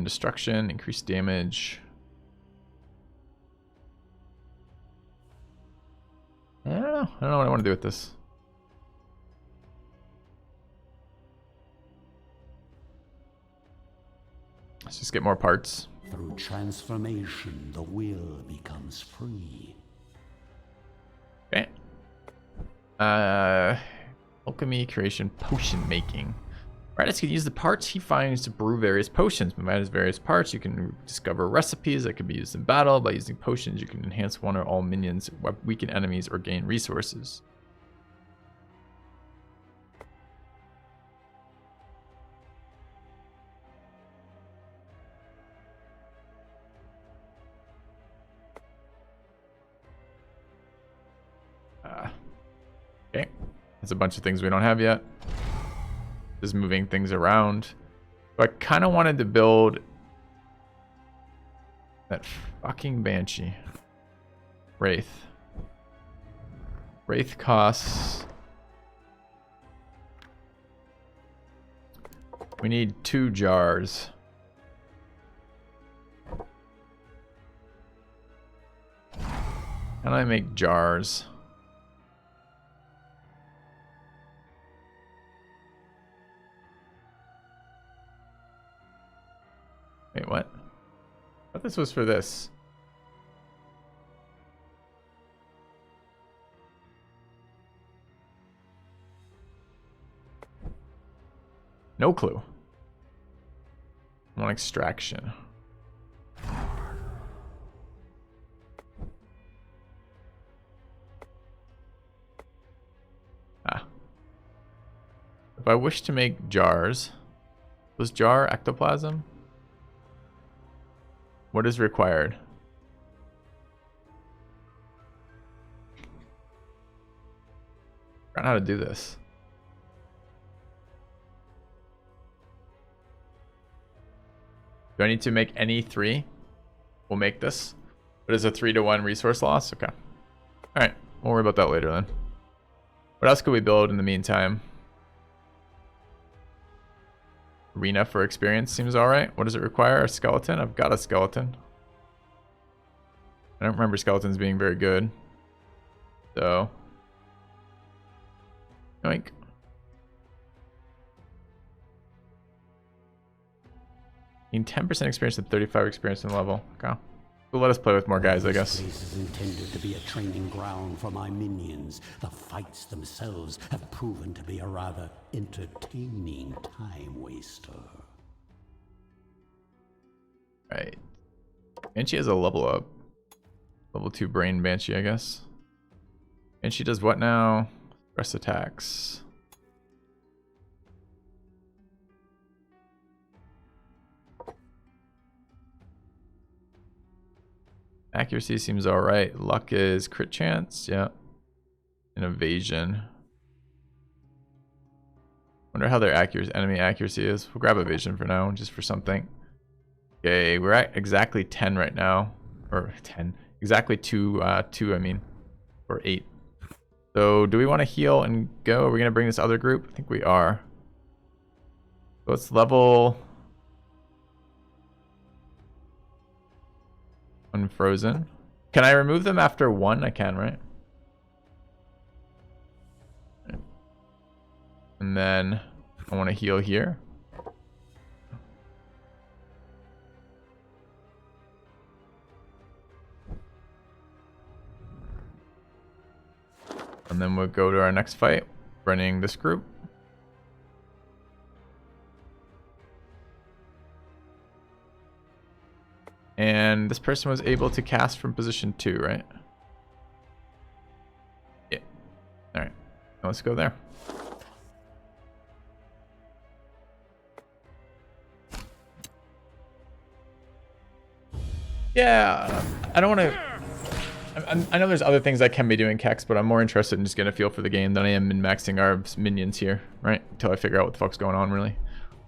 and destruction, increased damage. I don't know. I don't know what I want to do with this. Let's just get more parts. Through transformation, the will becomes free. Okay. Alchemy, creation, potion making. Iratus can use the parts he finds to brew various potions. By his various parts, you can discover recipes that can be used in battle. By using potions, you can enhance one or all minions, weaken enemies, or gain resources. Okay, that's a bunch of things we don't have yet. Just moving things around. So I kind of wanted to build that fucking Banshee. Wraith. Wraith costs. We need 2 jars. How do I make jars? Wait, what? I thought this was for this. No clue. I want extraction. Ah. If I wish to make jars, was jar ectoplasm? What is required? I don't know how to do this. Do I need to make any 3? We'll make this. But is a 3-to-1 resource loss? Okay. Alright. We'll worry about that later then. What else could we build in the meantime? Arena for experience seems alright. What does it require? A skeleton? I've got a skeleton. I don't remember skeletons being very good. So. Yoink. Need 10% experience and 35 experience in level. Okay. Well, let us play with more guys, I guess. This place is intended to be a training ground for my minions. The fights themselves have proven to be a rather entertaining time waster. Right. Banshee has a level up. Level 2 brain Banshee, I guess. Banshee does what now? Stress attacks. Accuracy seems alright. Luck is crit chance. Yeah. And evasion. Wonder how their enemy accuracy is. We'll grab evasion for now, just for something. Okay, we're at exactly 10 right now. Or 10. Exactly 2, I mean. Or 8. So, do we want to heal and go? Are we going to bring this other group? I think we are. So, let's level... Unfrozen. Can I remove them after 1? I can, right? And then I want to heal here. And then we'll go to our next fight, running this group. And this person was able to cast from position 2, right? Yeah. Alright. Let's go there. Yeah. I don't want to... I know there's other things I can be doing, Kex, but I'm more interested in just getting a feel for the game than I am in maxing our minions here, right? Until I figure out what the fuck's going on, really.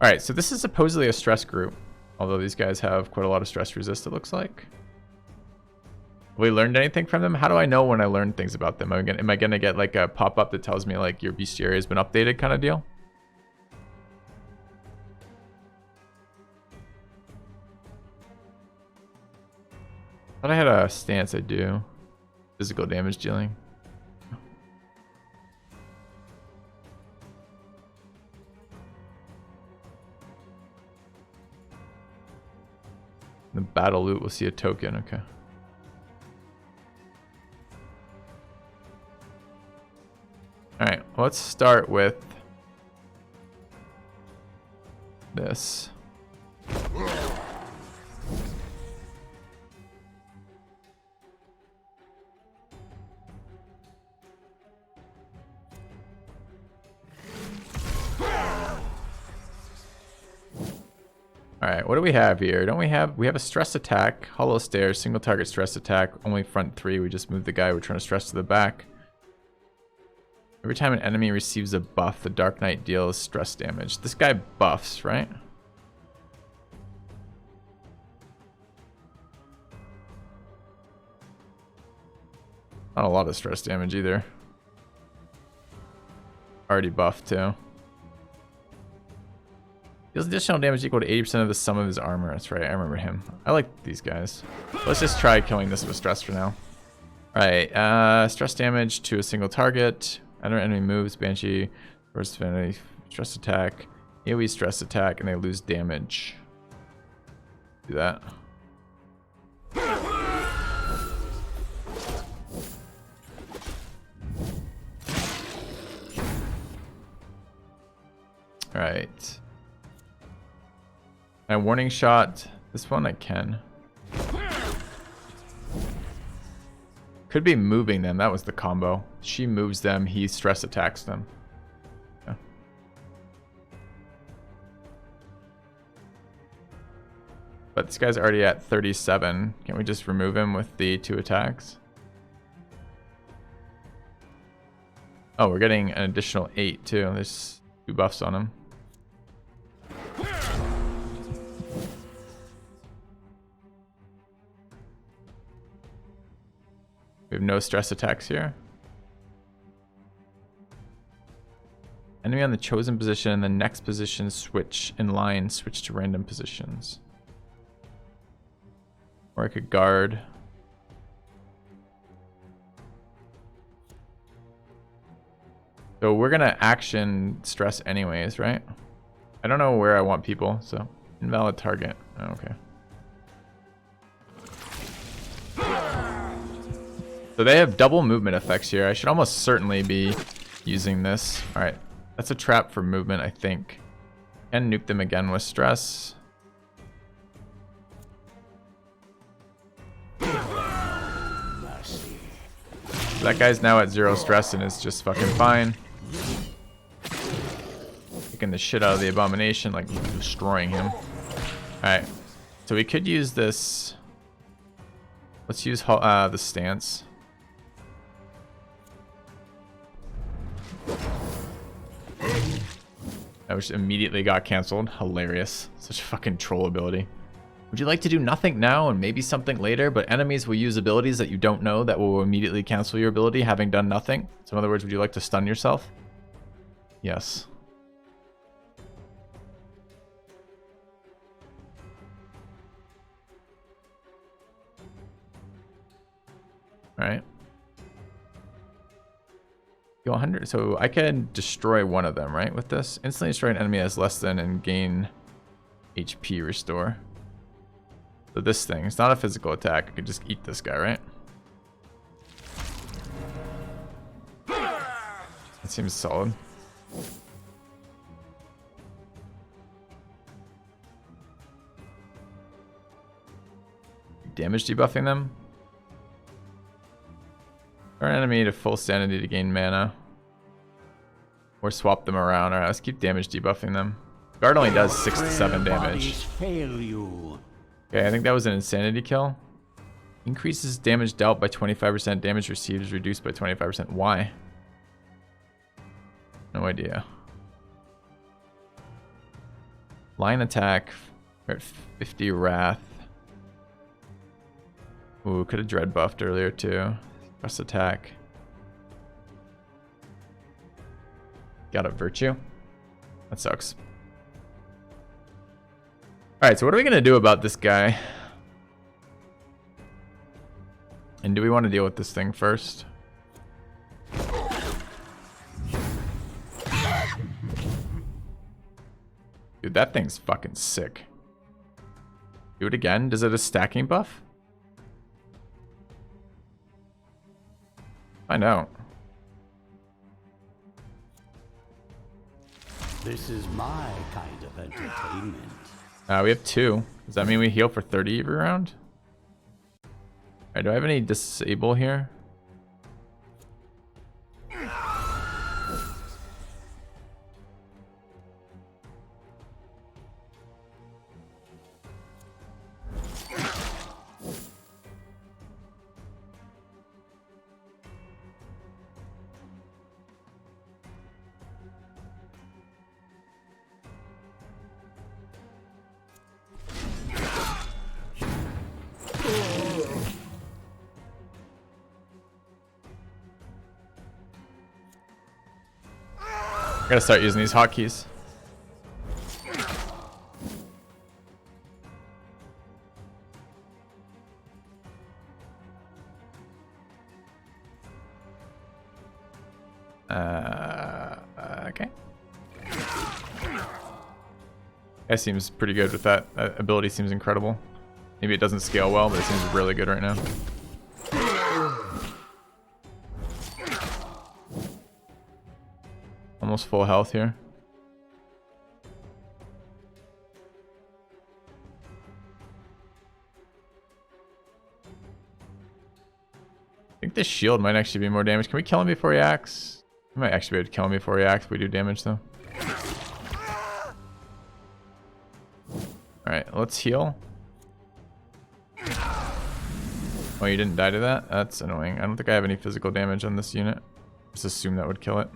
Alright, so this is supposedly a stress group. Although these guys have quite a lot of stress resist, it looks like. Have we learned anything from them? How do I know when I learn things about them? Am I gonna get like a pop-up that tells me like your bestiary has been updated kind of deal? Thought I had a stance. I do. Physical damage dealing. The battle loot, we'll see a token. Okay. All right. Let's start with this. Alright, what do we have here? Don't we have a stress attack, hollow stairs, single target stress attack, only front 3. We just move the guy we're trying to stress to the back. Every time an enemy receives a buff, the Dark Knight deals stress damage. This guy buffs, right? Not a lot of stress damage either. Already buffed too. Deals additional damage equal to 80% of the sum of his armor. That's right, I remember him. I like these guys. Let's just try killing this with stress for now. Alright, stress damage to a single target. Enter enemy moves, Banshee, first enemy stress attack, AoE stress attack, and they lose damage. Do that. Alright. And warning shot. This one I can. Could be moving them. That was the combo. She moves them. He stress attacks them. Yeah. But this guy's already at 37. Can't we just remove him with the 2 attacks? Oh, we're getting an additional 8 too. There's 2 buffs on him. We have no stress attacks here. Enemy on the chosen position and the next position switch in line, switch to random positions. Or I could guard. So we're gonna action stress anyways, right? I don't know where I want people, so invalid target. Oh, okay. So they have double movement effects here. I should almost certainly be using this. All right, that's a trap for movement, I think. And nuke them again with stress. That guy's now at 0 stress and is just fucking fine. Taking the shit out of the abomination, like destroying him. All right, so we could use this. Let's use the stance. That which immediately got canceled. Hilarious. Such fucking troll ability. Would you like to do nothing now and maybe something later, but enemies will use abilities that you don't know that will immediately cancel your ability having done nothing? So in other words, would you like to stun yourself? Yes. Alright. Go 100. So I can destroy one of them, right? With this. Instantly destroy an enemy as less than and gain HP restore. So this thing, it's not a physical attack. I could just eat this guy, right? That seems solid. Damage debuffing them. Turn enemy to full sanity to gain mana. Or swap them around. Alright, let's keep damage debuffing them. Guard only does 6 to 7 damage. Okay, I think that was an insanity kill. Increases damage dealt by 25%. Damage received is reduced by 25%. Why? No idea. Line attack. We're at 50 wrath. Ooh, could have dread buffed earlier too. Press attack. Got a virtue. That sucks. Alright, so what are we going to do about this guy? do we want to deal with this thing first? Dude, that thing's fucking sick. Do it again. Does it a stacking buff? Find out. This is my kind of entertainment. We have 2. Does that mean we heal for 30 every round? Alright, do I have any disable here? I gotta start using these hotkeys. Okay. Guy seems pretty good with that. That ability seems incredible. Maybe it doesn't scale well, but it seems really good right now. Almost full health here. I think this shield might actually be more damage. Can we kill him before he acts? We might actually be able to kill him before he acts if we do damage though. Alright, let's heal. Oh, you didn't die to that? That's annoying. I don't think I have any physical damage on this unit. Just assume that would kill it.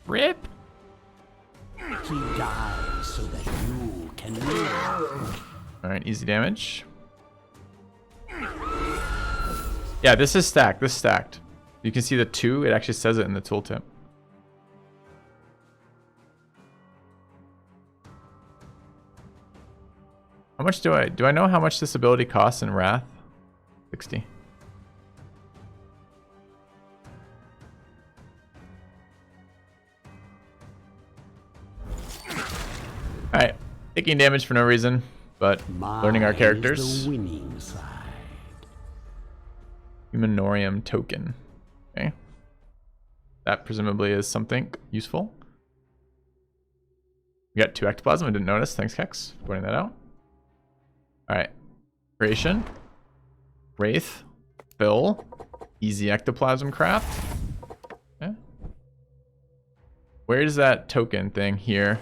RIP! He dies so that you can live. Alright, easy damage. Yeah, this is stacked. This is stacked. You can see the 2. It actually says it in the tooltip. How much do I know how much this ability costs in Wrath? 60. Alright, taking damage for no reason, but learning our characters. The winning side. Humanorium token. Okay. That presumably is something useful. We got 2 ectoplasm, I didn't notice. Thanks, Kex, for pointing that out. Alright. Creation. Wraith. Fill. Easy ectoplasm craft. Okay. Where is that token thing here?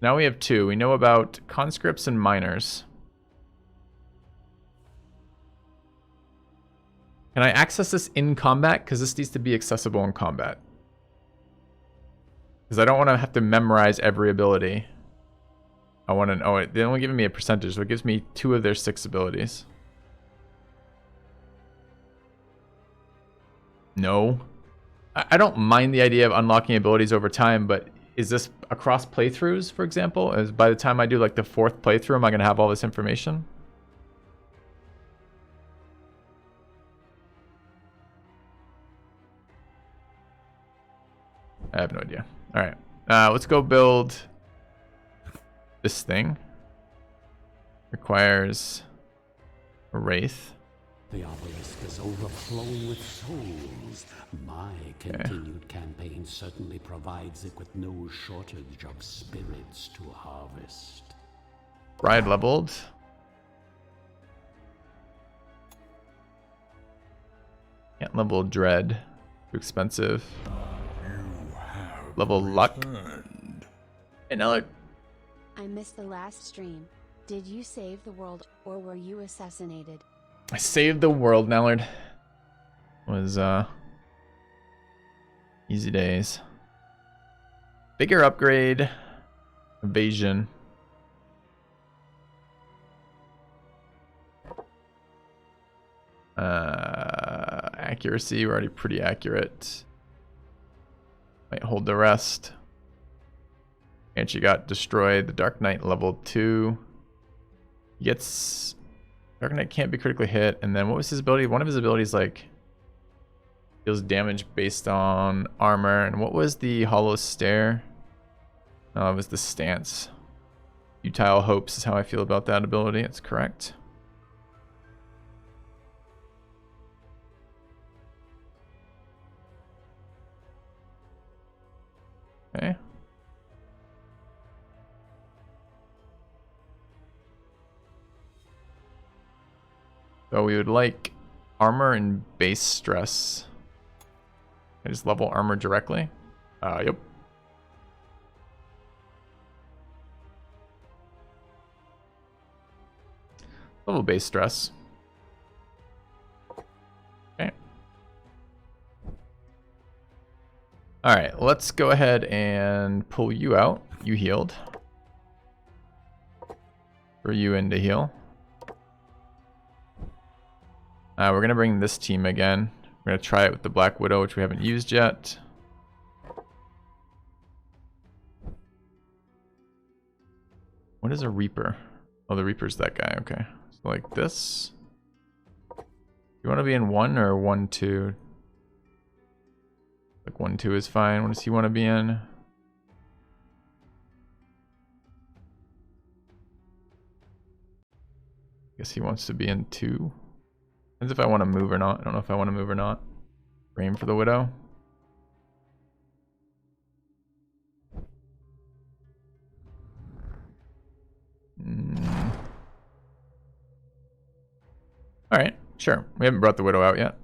Now we have 2. We know about conscripts and miners. Can I access this in combat? Because this needs to be accessible in combat. Because I don't want to have to memorize every ability. I want to know it. They only give me a percentage, so it gives me 2 of their 6 abilities. No. I don't mind the idea of unlocking abilities over time, but is this across playthroughs, for example? Is by the time I do like the 4th playthrough, am I going to have all this information? I have no idea. All right, let's go build this thing. Requires a wraith. The obelisk is overflowing with souls. My continued campaign certainly provides it with no shortage of spirits to harvest. Bride leveled. Can't level dread. Too expensive. Level luck. Hey, Neller. I missed the last stream. Did you save the world, or were you assassinated? I saved the world, Nellard. Was easy days. Bigger upgrade. Evasion. Accuracy, we're already pretty accurate. Might hold the rest. And she got destroyed. The Dark Knight level 2. He gets Dark Knight can't be critically hit. And then what was his ability? One of his abilities like deals damage based on armor. And what was the Hollow Stare? No, it was the Stance. Futile Hopes is how I feel about that ability. It's correct. Okay. So we would like armor and base stress. I just level armor directly. Yep. Level base stress. Okay. Alright, let's go ahead and pull you out. You healed. For you in to heal. We're going to bring this team again. We're going to try it with the Black Widow, which we haven't used yet. What is a Reaper? Oh, the Reaper's that guy. Okay. So like this. You want to be in 1 or 1-2? Like 1-2 is fine. What does he want to be in? Guess he wants to be in 2. Depends if I want to move or not. I don't know if I want to move or not. Aim for the Widow. Alright, sure. We haven't brought the Widow out yet.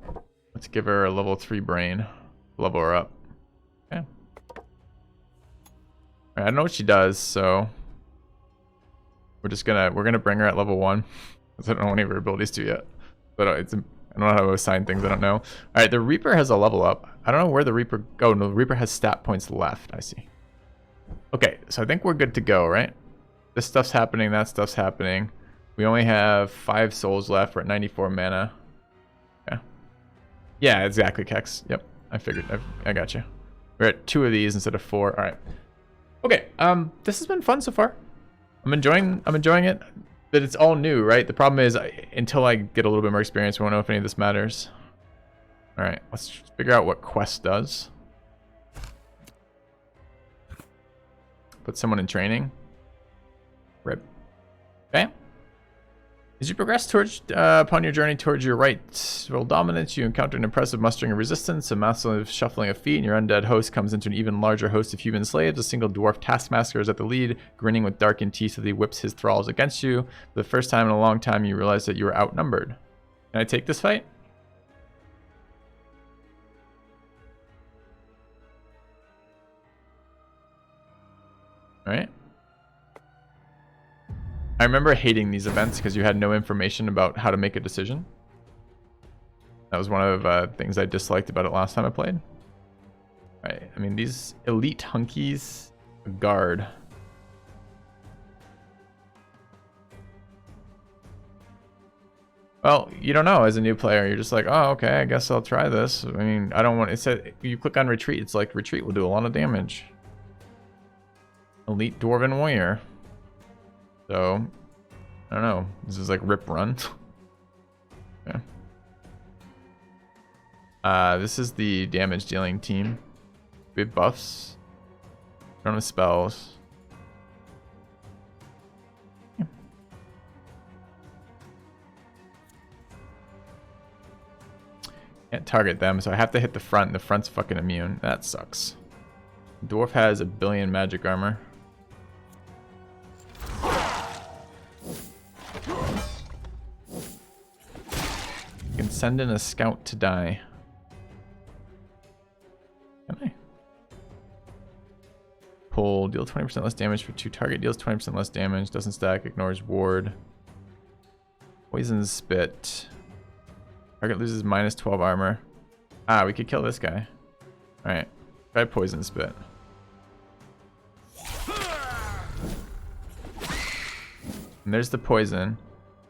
Let's give her a level 3 brain. Level her up. Okay. Alright, I don't know what she does, so we're gonna bring her at level 1. Because I don't know any of her abilities to yet. But I don't know how to assign things, I don't know. Alright, the Reaper has a level up. I don't know where the Reaper... Oh, no, the Reaper has stat points left. I see. Okay, so I think we're good to go, right? This stuff's happening, that stuff's happening. We only have 5 souls left. We're at 94 mana. Yeah. Yeah, exactly, Kex. Yep, I figured. I got you. We're at 2 of these instead of 4. Alright. Okay, this has been fun so far. I'm enjoying it. But it's all new, right? The problem is, until I get a little bit more experience, we won't know if any of this matters. Alright, let's figure out what quest does. Put someone in training. Rip. Okay. As you progress towards upon your journey towards your right world dominance, you encounter an impressive mustering of resistance, a massive shuffling of feet, and your undead host comes into an even larger host of human slaves. A single dwarf taskmaster is at the lead, grinning with darkened teeth as he whips his thralls against you. For the first time in a long time, you realize that you are outnumbered. Can I take this fight? All right. I remember hating these events because you had no information about how to make a decision. That was one of things I disliked about it last time I played. Right, I mean, these elite hunkies, guard. Well, you don't know as a new player. You're just like, oh, okay, I guess I'll try this. I mean, I don't want... It said you click on retreat. It's like retreat will do a lot of damage. Elite Dwarven Warrior. So, I don't know. This is like rip run. Yeah. This is the damage dealing team. We have buffs. Don't have spells. Yeah. Can't target them, so I have to hit the front. The front's fucking immune. That sucks. Dwarf has 1 billion magic armor. You can send in a scout to die. Can I? Pull, deal 20% less damage for 2 target, deals 20% less damage, doesn't stack, ignores ward. Poison spit. Target loses minus 12 armor. Ah, we could kill this guy. Alright, try poison spit. And there's the poison.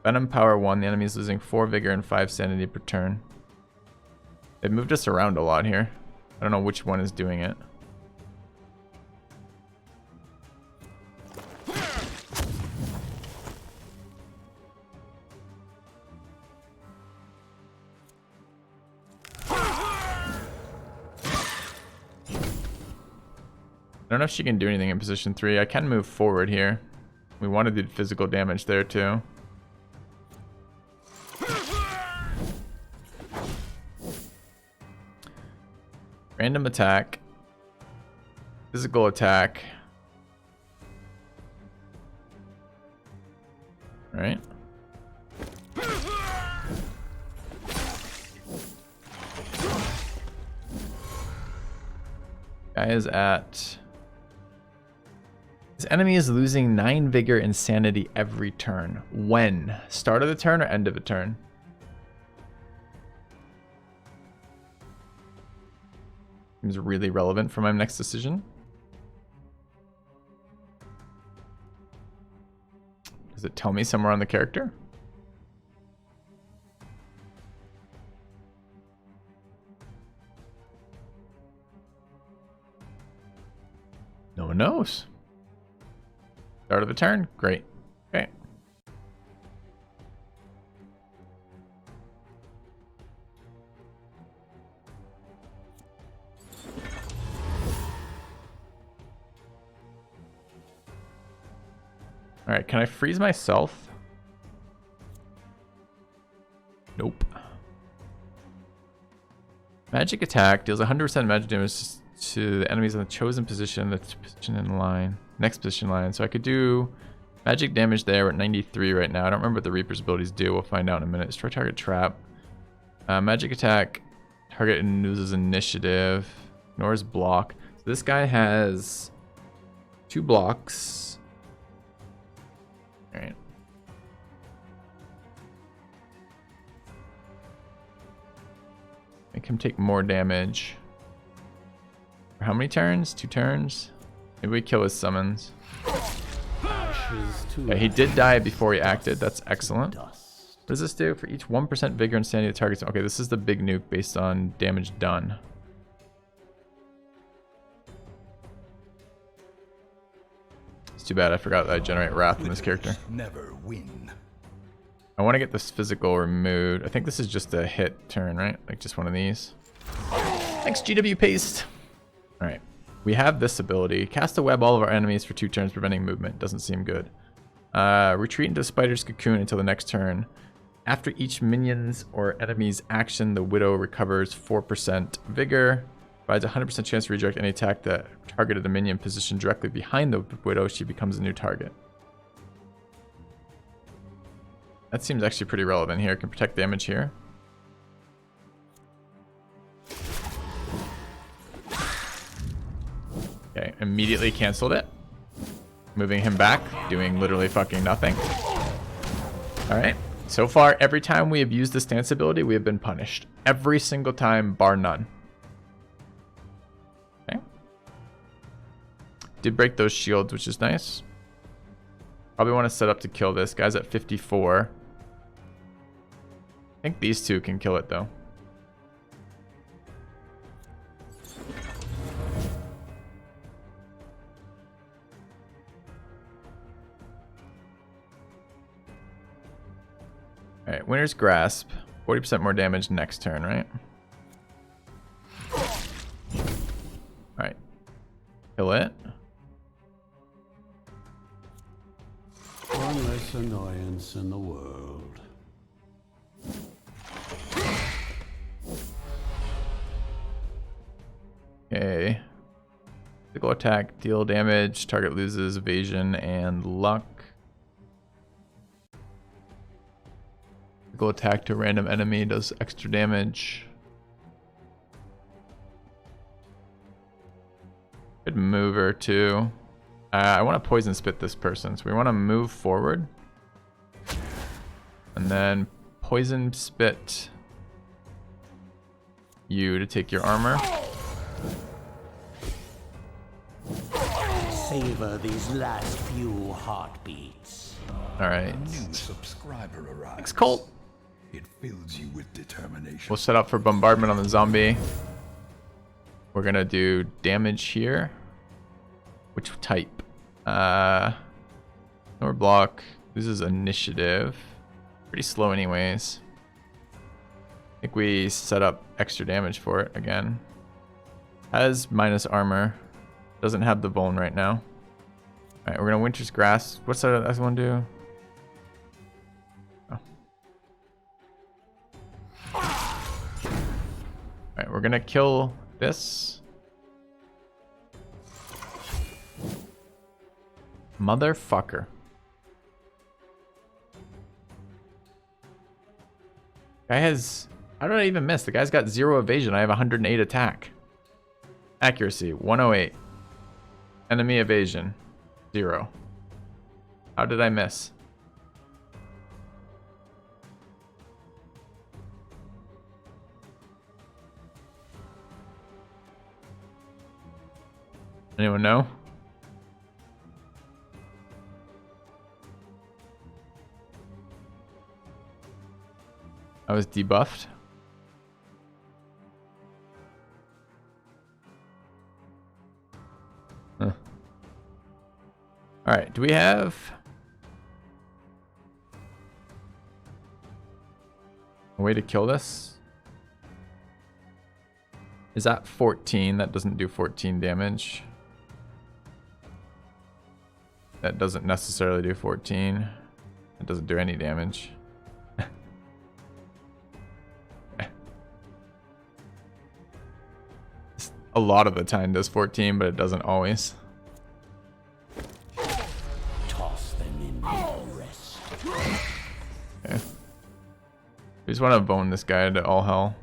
Venom power 1, the enemy is losing 4 vigor and 5 sanity per turn. They've moved us around a lot here. I don't know which one is doing it. I don't know if she can do anything in position 3. I can move forward here. We want to do physical damage there too. Random attack. Physical attack. All right. Guy is at... His enemy is losing 9 vigor and sanity every turn. When? Start of the turn or end of a turn? Seems really relevant for my next decision. Does it tell me somewhere on the character? No one knows. Start of the turn? Great. Okay. Alright, can I freeze myself? Nope. Magic attack deals 100% magic damage to the enemies in the chosen position, the position in line, next position line. So I could do magic damage there. We're at 93 right now. I don't remember what the Reaper's abilities do. We'll find out in a minute. Destroy target trap. Magic attack. Target loses initiative. Ignores block. So this guy has 2 blocks. Alright. Make him take more damage. For how many turns? 2 turns? Maybe we kill his summons. Yeah, he did die before he acted. That's excellent. What does this do? For each 1% vigor and sanity of targets. Okay, this is the big nuke based on damage done. It's too bad I forgot that I generate wrath in this character. Never win. I want to get this physical removed. I think this is just a hit turn, right? Like just one of these. Thanks, GW Paste. Alright. We have this ability. Cast a web all of our enemies for 2 turns, preventing movement. Doesn't seem good. Retreat into Spider's Cocoon until the next turn. After each minion's or enemy's action, the Widow recovers 4% vigor. Provides a 100% chance to redirect any attack that targeted a minion positioned directly behind the Widow. She becomes a new target. That seems actually pretty relevant here. Can protect damage here. Okay, immediately canceled it. Moving him back, doing literally fucking nothing. Alright, so far every time we have used the stance ability, we have been punished. Every single time, bar none. Okay. Did break those shields, which is nice. Probably want to set up to kill this. Guy's at 54. I think these 2 can kill it though. Alright, Winter's Grasp. 40% more damage next turn, right? Alright. Kill it. One less annoyance in the world. Okay. Physical attack, deal damage, target loses evasion and luck. Physical attack to a random enemy does extra damage. Good mover too. I want to poison spit this person, so we want to move forward. And then poison spit you to take your armor. Savor these last few heartbeats. Alright. A new subscriber arrives. Thanks, Colt. It fills you with determination. We'll set up for bombardment on the zombie. We're gonna do damage here. Which type? Ignore block. Loses initiative. Pretty slow anyways. I think we set up extra damage for it again. Has minus armor. Doesn't have the bone right now. Alright, we're gonna Winter's Grass. What's the other one do? Oh. Alright, we're gonna kill this. Motherfucker. Guy has... How did I even miss? The guy's got 0 evasion. I have 108 attack. Accuracy, 108. Enemy evasion, 0. How did I miss? Anyone know? I was debuffed. Huh. Alright, do we have... a way to kill this? Is that 14? That doesn't do 14 damage. That doesn't necessarily do 14. It doesn't do any damage. A lot of the time does 14, but it doesn't always. Toss them in the rest. Okay. We just want to bone this guy to all hell.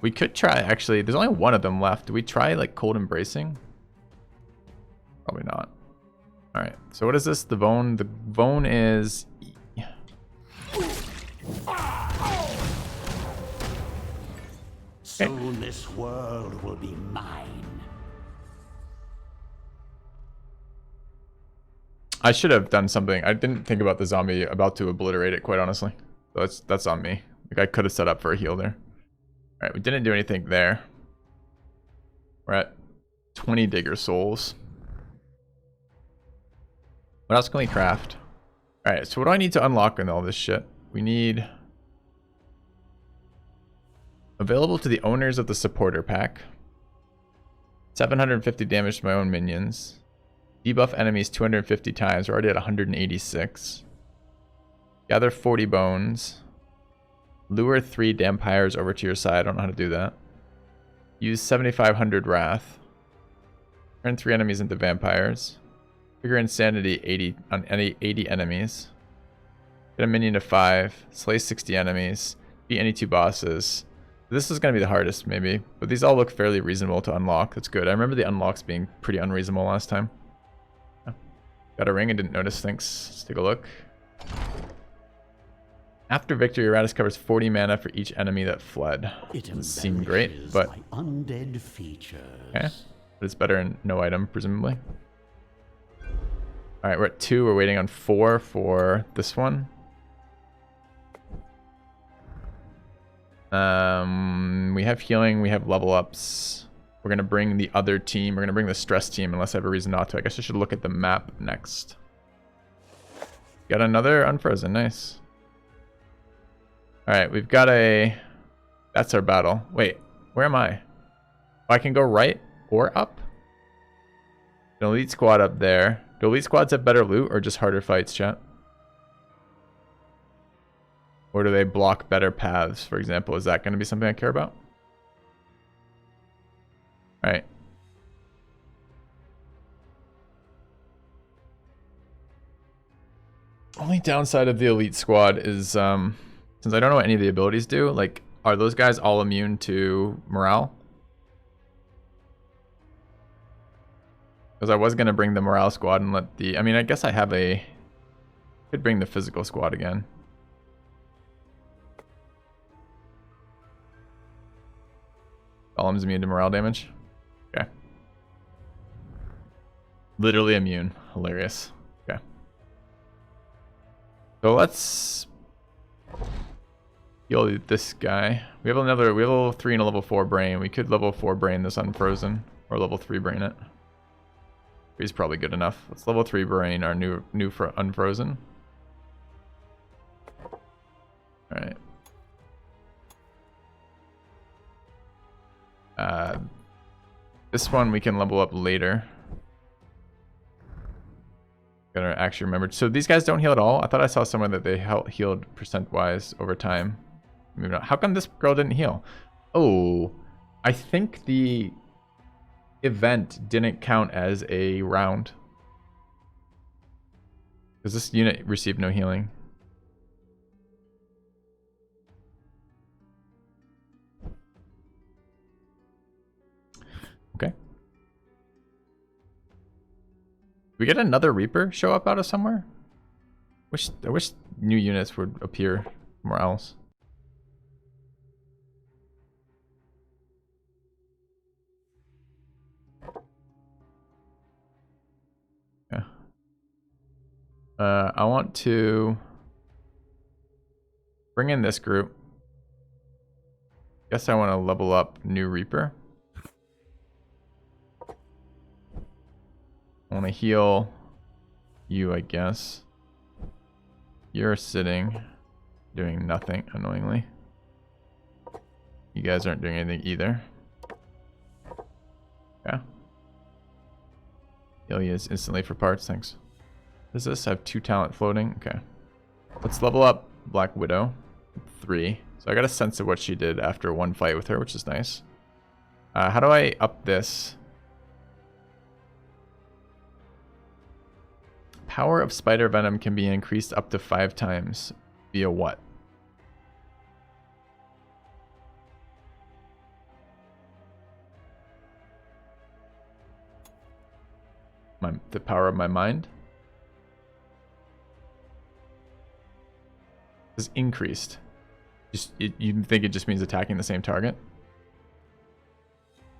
We could try, actually, there's only one of them left. Do we try, like, Cold Embracing? Probably not. Alright, so what is this? The bone? The bone is... Soon this world will be mine. I should have done something. I didn't think about the zombie about to obliterate it, quite honestly. So that's on me. Like, I could have set up for a heal there. Alright, we didn't do anything there. We're at 20 Digger Souls. What else can we craft? Alright, so what do I need to unlock in all this shit? We need... available to the owners of the supporter pack. 750 damage to my own minions. Debuff enemies 250 times. We're already at 186. Gather 40 bones. Lure 3 vampires over to your side. I don't know how to do that. Use 7500 wrath. Turn 3 enemies into vampires. Trigger insanity 80 on any 80 enemies. Get a minion to 5. Slay 60 enemies. Beat any 2 bosses. This is going to be the hardest, maybe. But these all look fairly reasonable to unlock. That's good. I remember the unlocks being pretty unreasonable last time. Oh. Got a ring. I didn't notice. Thanks. Let's take a look. After victory, Iratus covers 40 mana for each enemy that fled. Doesn't seem great, but... undead features. Okay. But it's better in no item, presumably. Alright, we're at 2. We're waiting on 4 for this one. We have healing, we have level ups. We're gonna bring the other team. We're gonna bring the stress team unless I have a reason not to. I guess I should look at the map next. Got another unfrozen, nice. Alright, we've got a... That's our battle. Wait, where am I? Oh, I can go right or up? An elite squad up there. Do elite squads have better loot or just harder fights, chat? Or do they block better paths, for example? Is that going to be something I care about? Alright. Only downside of the elite squad is, since I don't know what any of the abilities do, like, are those guys all immune to morale? Because I was going to bring the morale squad and let the... I mean, I guess I have a... Could bring the physical squad again. Golem's immune to morale damage. Okay. Literally immune. Hilarious. Okay. So let's heal this guy. We have level 3 and a level 4 brain. We could level 4 brain this unfrozen. Or level 3 brain it. 3 is probably good enough. Let's level 3 brain our new for unfrozen. Alright. This one we can level up later. Gotta actually remember. So these guys don't heal at all? I thought I saw somewhere that they healed percent-wise over time. Maybe not. How come this girl didn't heal? Oh, I think the event didn't count as a round. Because this unit received no healing. Okay. We get another Reaper show up out of somewhere? I wish new units would appear somewhere else. Yeah. I want to bring in this group. Guess I want to level up new Reaper. I want to heal you, I guess. You're sitting, doing nothing, annoyingly. You guys aren't doing anything either. Yeah. Heal you is instantly for parts, thanks. What is this? I have 2 talent floating. Okay. Let's level up Black Widow. 3. So I got a sense of what she did after 1 fight with her, which is nice. How do I up this? Power of spider venom can be increased up to 5 times. Via what? The power of my mind? Is increased. You think it just means attacking the same target?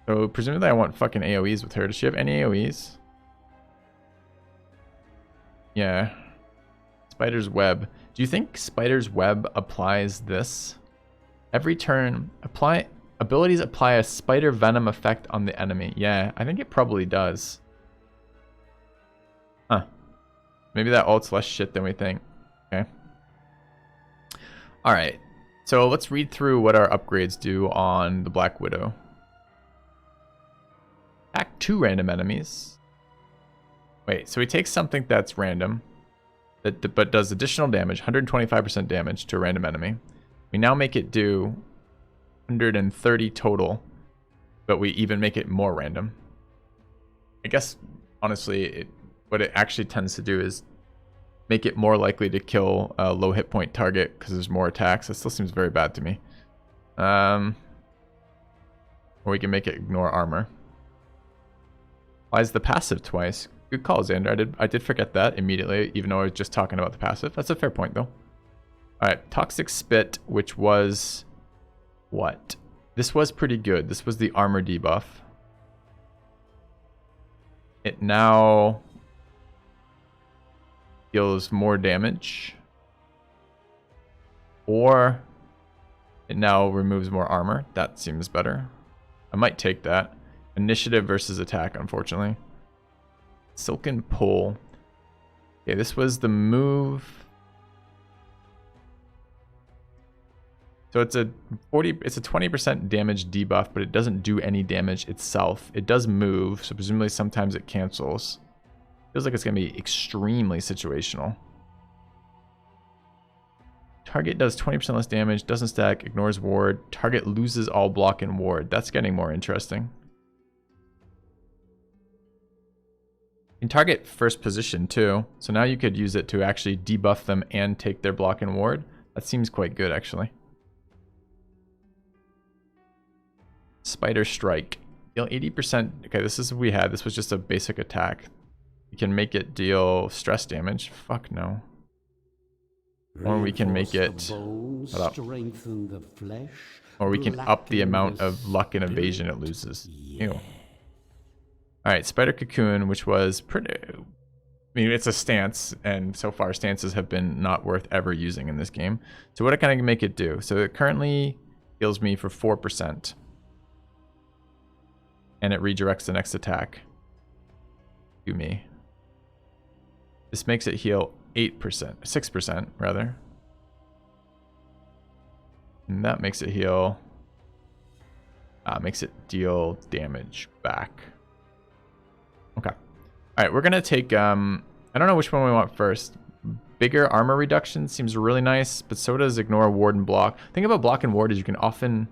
So presumably I want fucking AoEs with her. Does she have any AoEs? Yeah. Spider's Web. Do you think Spider's Web applies this? Every turn, abilities apply a spider venom effect on the enemy. Yeah, I think it probably does. Huh. Maybe that ult's less shit than we think. Okay. Alright. So let's read through what our upgrades do on the Black Widow. Attack 2 random enemies. Wait, so he takes something that's random, but does additional damage, 125% damage to a random enemy. We now make it do 130 total, but we even make it more random. I guess, honestly, what it actually tends to do is make it more likely to kill a low hit point target because there's more attacks. That still seems very bad to me. Or we can make it ignore armor. Applies the passive twice. Good call, Xander. I did forget that immediately, even though I was just talking about the passive. That's a fair point, though. Alright, Toxic Spit, which was... what? This was pretty good. This was the armor debuff. It now deals more damage. Or it now removes more armor. That seems better. I might take that. Initiative versus attack, unfortunately. Silken Pull. Okay, this was the move. So it's a 20% damage debuff, but it doesn't do any damage itself. It does move, so presumably sometimes it cancels. Feels like it's gonna be extremely situational. Target does 20% less damage, doesn't stack, ignores ward. Target loses all block and ward. That's getting more interesting. You can target first position too, so now you could use it to actually debuff them and take their block and ward. That seems quite good, actually. Spider Strike. Deal 80%. Okay, this is what we had. This was just a basic attack. You can make it deal stress damage. Fuck no. Or we can make it... Or we can up the amount of luck and evasion it loses. Ew. Alright, Spider Cocoon, which was pretty... I mean, it's a stance, and so far stances have been not worth ever using in this game. So what can I make it do? So it currently heals me for 4%. And it redirects the next attack to me. This makes it heal 8%, 6% rather. And that makes it heal Makes it deal damage back. Okay. All right, we're gonna take. I don't know which one we want first. Bigger armor reduction seems really nice, but so does ignore ward and block. The thing about block and ward is you can often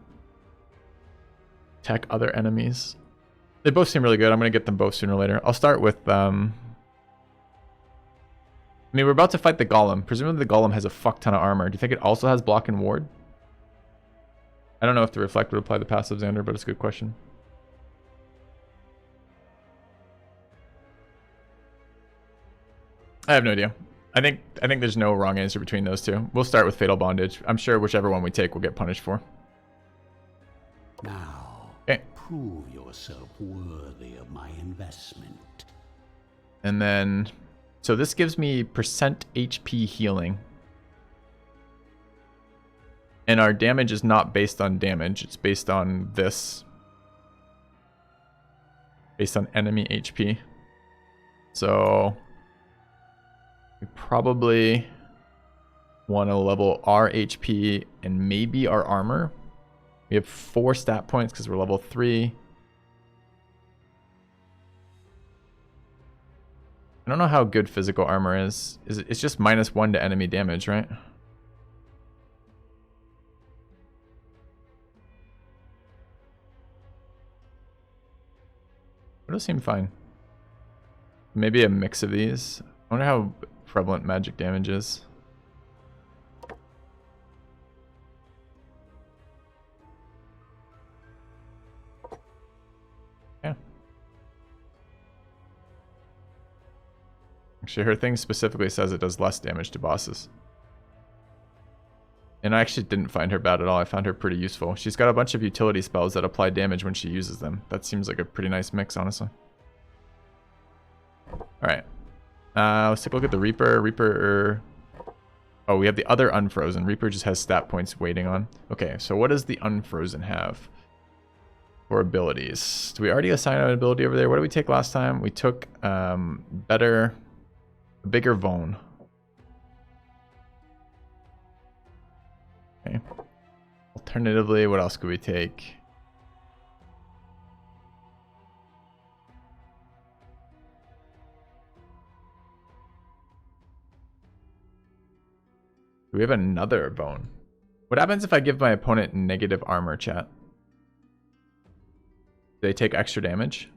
attack other enemies. They both seem really good. I'm gonna get them both sooner or later. I'll start with. I mean, we're about to fight the golem. Presumably, the golem has a fuck ton of armor. Do you think it also has block and ward? I don't know if the reflect would apply the passive, Xander, but it's a good question. I have no idea. I think there's no wrong answer between those two. We'll start with Fatal Bondage. I'm sure whichever one we take will get punished for. Now, Okay. prove yourself worthy of my investment. And then, so this gives me percent HP healing. And our damage is not based on damage. It's based on this. Based on enemy HP. So we probably want to level our HP and maybe our armor. We have 4 stat points because we're level 3. I don't know how good physical armor is. It's just -1 to enemy damage, right? It'll seem fine. Maybe a mix of these. I wonder how prevalent magic damage is. Yeah. Actually, her thing specifically says it does less damage to bosses. And I actually didn't find her bad at all. I found her pretty useful. She's got a bunch of utility spells that apply damage when she uses them. That seems like a pretty nice mix, honestly. Alright. Let's take a look at the Reaper. Oh, we have the other Unfrozen. Reaper just has stat points waiting on. Okay, so what does the Unfrozen have for abilities? Do we already assign an ability over there? What did we take last time? We took bigger Vone. Okay. Alternatively, what else could we take? Do we have another bone? What happens if I give my opponent negative armor, chat? Do they take extra damage?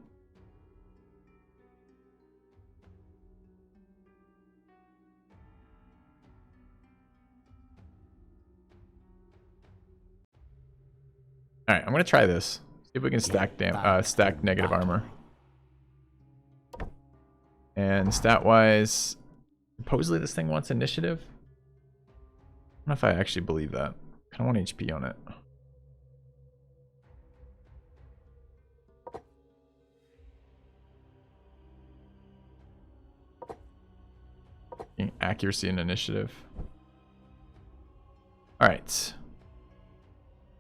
Alright, I'm gonna try this. See if we can stack negative armor. And stat-wise, supposedly this thing wants initiative. I don't know if I actually believe that. I kind of want HP on it. Accuracy and initiative. Alright.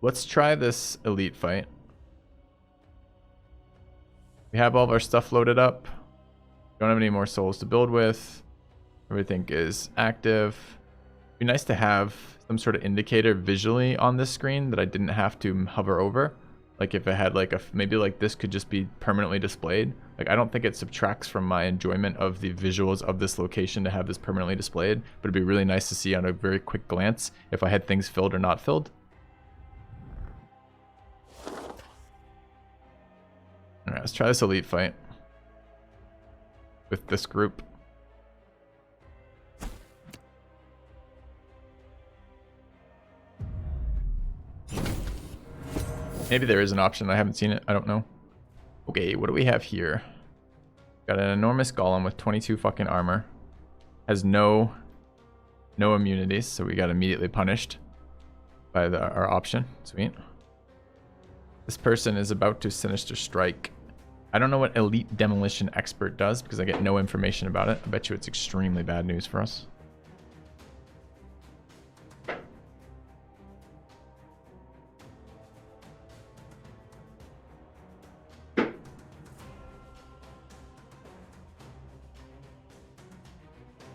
Let's try this elite fight. We have all of our stuff loaded up. Don't have any more souls to build with. Everything is active. It'd be nice to have some sort of indicator visually on this screen that I didn't have to hover over. Like if it had like maybe like this could just be permanently displayed. Like I don't think it subtracts from my enjoyment of the visuals of this location to have this permanently displayed, but it'd be really nice to see on a very quick glance if I had things filled or not filled. Alright, let's try this elite fight with this group. Maybe there is an option. I haven't seen it. I don't know. Okay, what do we have here? Got an enormous golem with 22 fucking armor. Has no immunities, so we got immediately punished by our option. Sweet. This person is about to Sinister Strike. I don't know what Elite Demolition Expert does because I get no information about it. I bet you it's extremely bad news for us.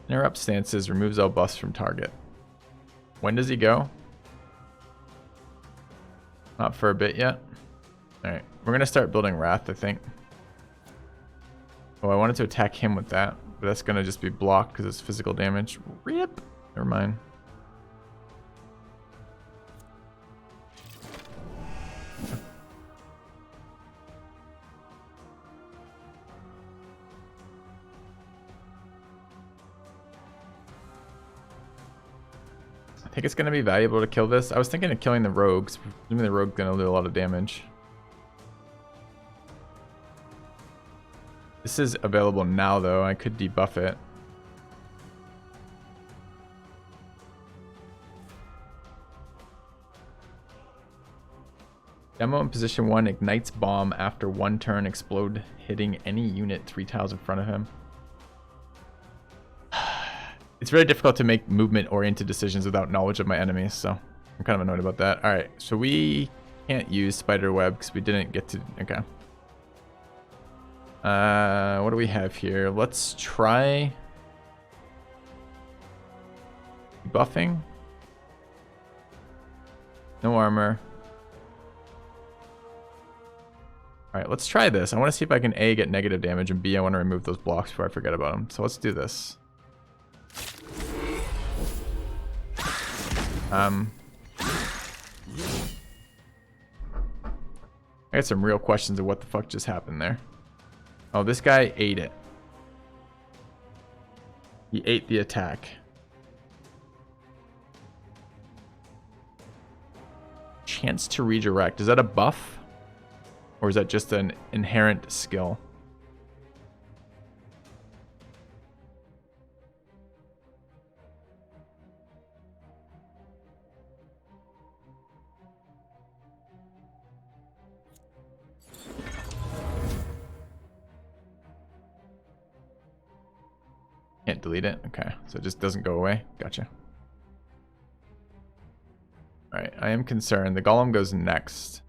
Interrupt stances, removes all buffs from target. When does he go? Not for a bit yet. Alright, we're gonna start building Wrath, I think. Oh, I wanted to attack him with that, but that's gonna just be blocked because it's physical damage. Rip! Never mind. I think it's gonna be valuable to kill this. I was thinking of killing the rogues. Presumably the rogue's gonna do a lot of damage. This is available now, though. I could debuff it. Demo in position 1 ignites bomb after 1 turn, explode, hitting any unit 3 tiles in front of him. It's very difficult to make movement-oriented decisions without knowledge of my enemies, so I'm kind of annoyed about that. Alright, so we can't use spider web because we didn't get to... Okay. What do we have here? Let's try buffing. No armor. Alright, let's try this. I want to see if I can A, get negative damage, and B, I want to remove those blocks before I forget about them. So let's do this. I got some real questions of what the fuck just happened there. Oh, this guy ate it. He ate the attack. Chance to redirect. Is that a buff? Or is that just an inherent skill? Can't delete it? Okay, so it just doesn't go away. Gotcha. Alright, I am concerned. The golem goes next.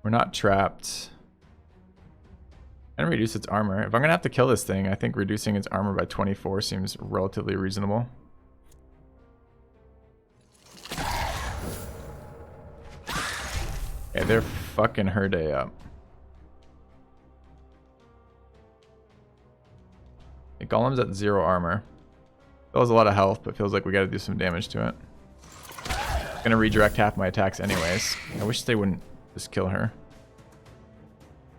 We're not trapped. And reduce its armor. If I'm gonna have to kill this thing, I think reducing its armor by 24 seems relatively reasonable. Yeah, they're fucking her day up. The golem's at 0 armor. That was a lot of health, but feels like we gotta do some damage to it. Gonna redirect half my attacks anyways. I wish they wouldn't just kill her.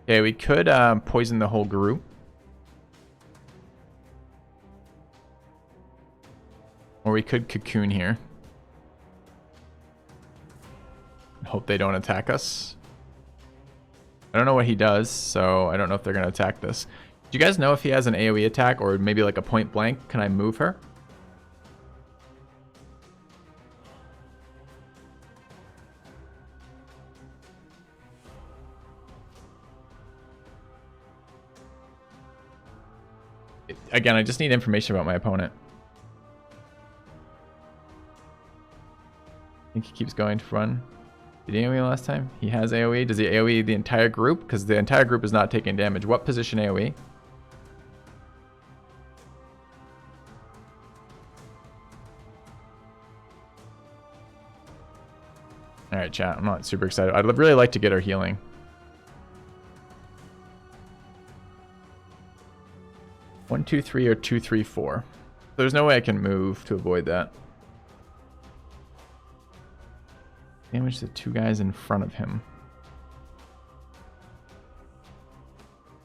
Okay, we could poison the whole group. Or we could cocoon here. Hope they don't attack us. I don't know what he does, so I don't know if they're gonna attack this. Do you guys know if he has an AoE attack or maybe like a point blank? Can I move her? Again, I just need information about my opponent. I think he keeps going to run. Did he AoE last time? He has AoE. Does he AoE the entire group? Because the entire group is not taking damage. What position AoE? Alright, chat. I'm not super excited. I'd really like to get her healing. One, two, three, or 2, 3, 4. There's no way I can move to avoid that. Damage the 2 guys in front of him.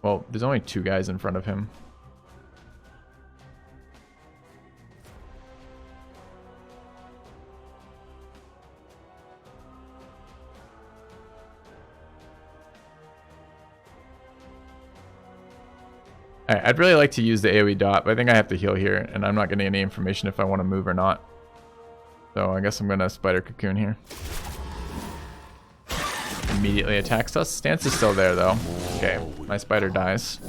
Well, there's only 2 guys in front of him. Alright, I'd really like to use the AoE dot, but I think I have to heal here, and I'm not getting any information if I want to move or not. So I guess I'm going to Spider Cocoon here. Immediately attacks us. Stance is still there, though. Okay, my spider dies.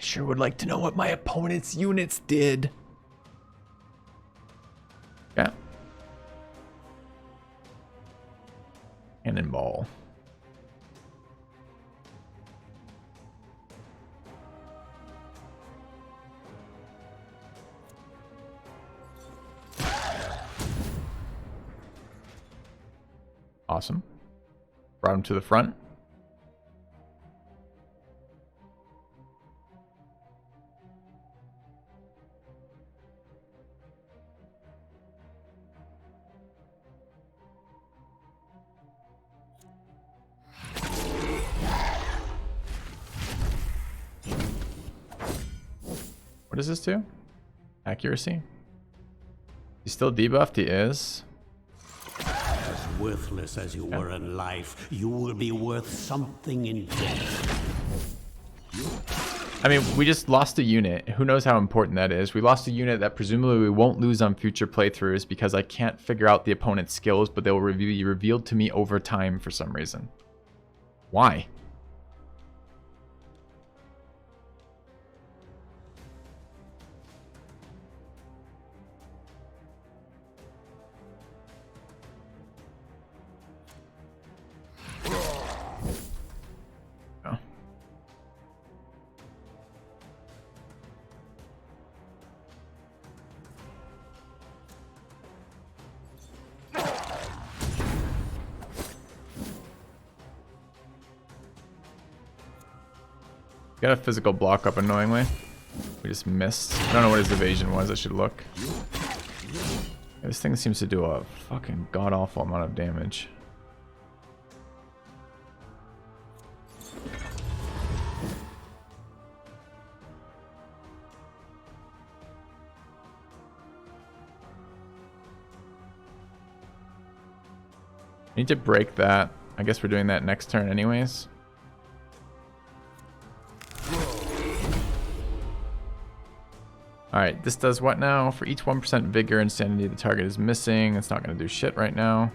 Sure would like to know what my opponent's units did. Yeah. Cannonball. Awesome. Brought him to the front. What does this do? Accuracy? He's still debuffed? He is. As worthless as you were in life, you will be worth something in death. I mean, we just lost a unit. Who knows how important that is? We lost a unit that presumably we won't lose on future playthroughs because I can't figure out the opponent's skills, but they'll be revealed to me over time for some reason. Why? Got a physical block up annoyingly. We just missed. I don't know what his evasion was. I should look. This thing seems to do a fucking god-awful amount of damage. Need to break that. I guess we're doing that next turn anyways. Alright, this does what now? For each 1% vigor and sanity the target is missing. It's not going to do shit right now.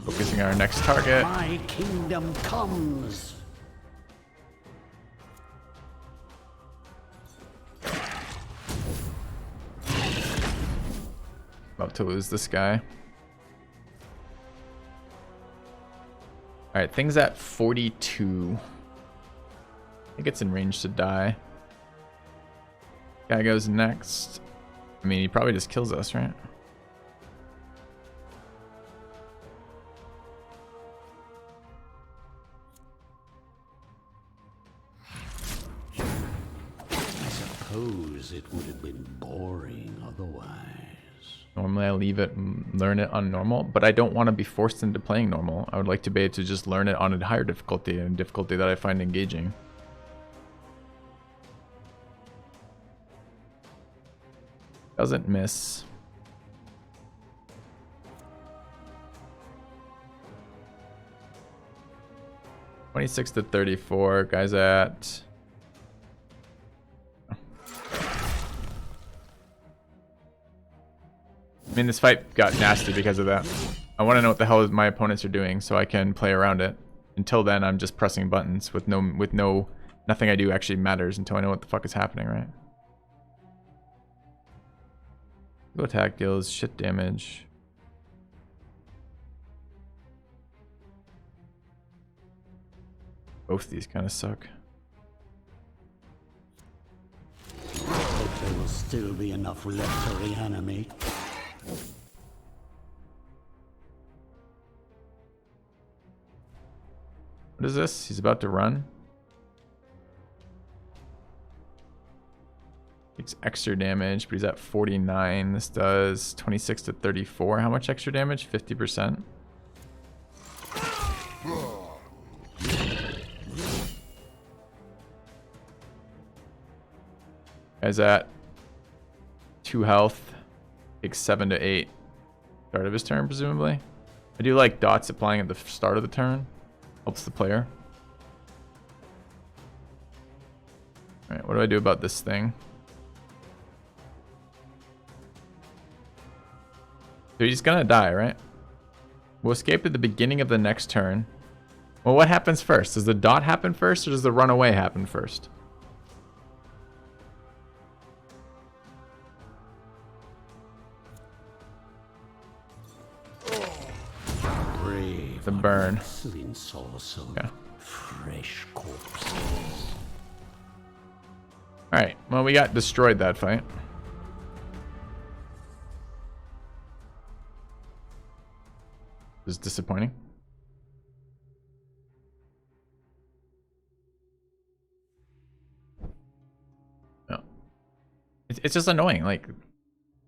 Focusing on our next target. My kingdom comes. About to lose this guy. Alright, things at 42. I think it's in range to die. Guy goes next. I mean, he probably just kills us, right? I suppose it would have been boring otherwise. Normally I leave it and learn it on normal, but I don't want to be forced into playing normal. I would like to be able to just learn it on a higher difficulty and difficulty that I find engaging. Doesn't miss. $26 to $34. Guys at... I mean, this fight got nasty because of that. I want to know what the hell my opponents are doing so I can play around it. Until then, I'm just pressing buttons with nothing I do actually matters until I know what the fuck is happening, right? Go attack deals shit damage. Both these kind of suck. Hope there will still be enough left to reanimate. What is this? He's about to run. Takes extra damage, but he's at 49. This does 26 to 34. How much extra damage? 50%. Guy's at 2 health. Takes 7 to 8. Start of his turn, presumably. I do like dots applying at the start of the turn. Helps the player. Alright, what do I do about this thing? So he's gonna die, right? We'll escape at the beginning of the next turn. Well, what happens first? Does the dot happen first, or does the runaway happen first? Brave, The burn. Slim sauce of Okay. fresh corpses. Alright. Well, we got destroyed that fight. It was disappointing. No. It's just annoying. Like,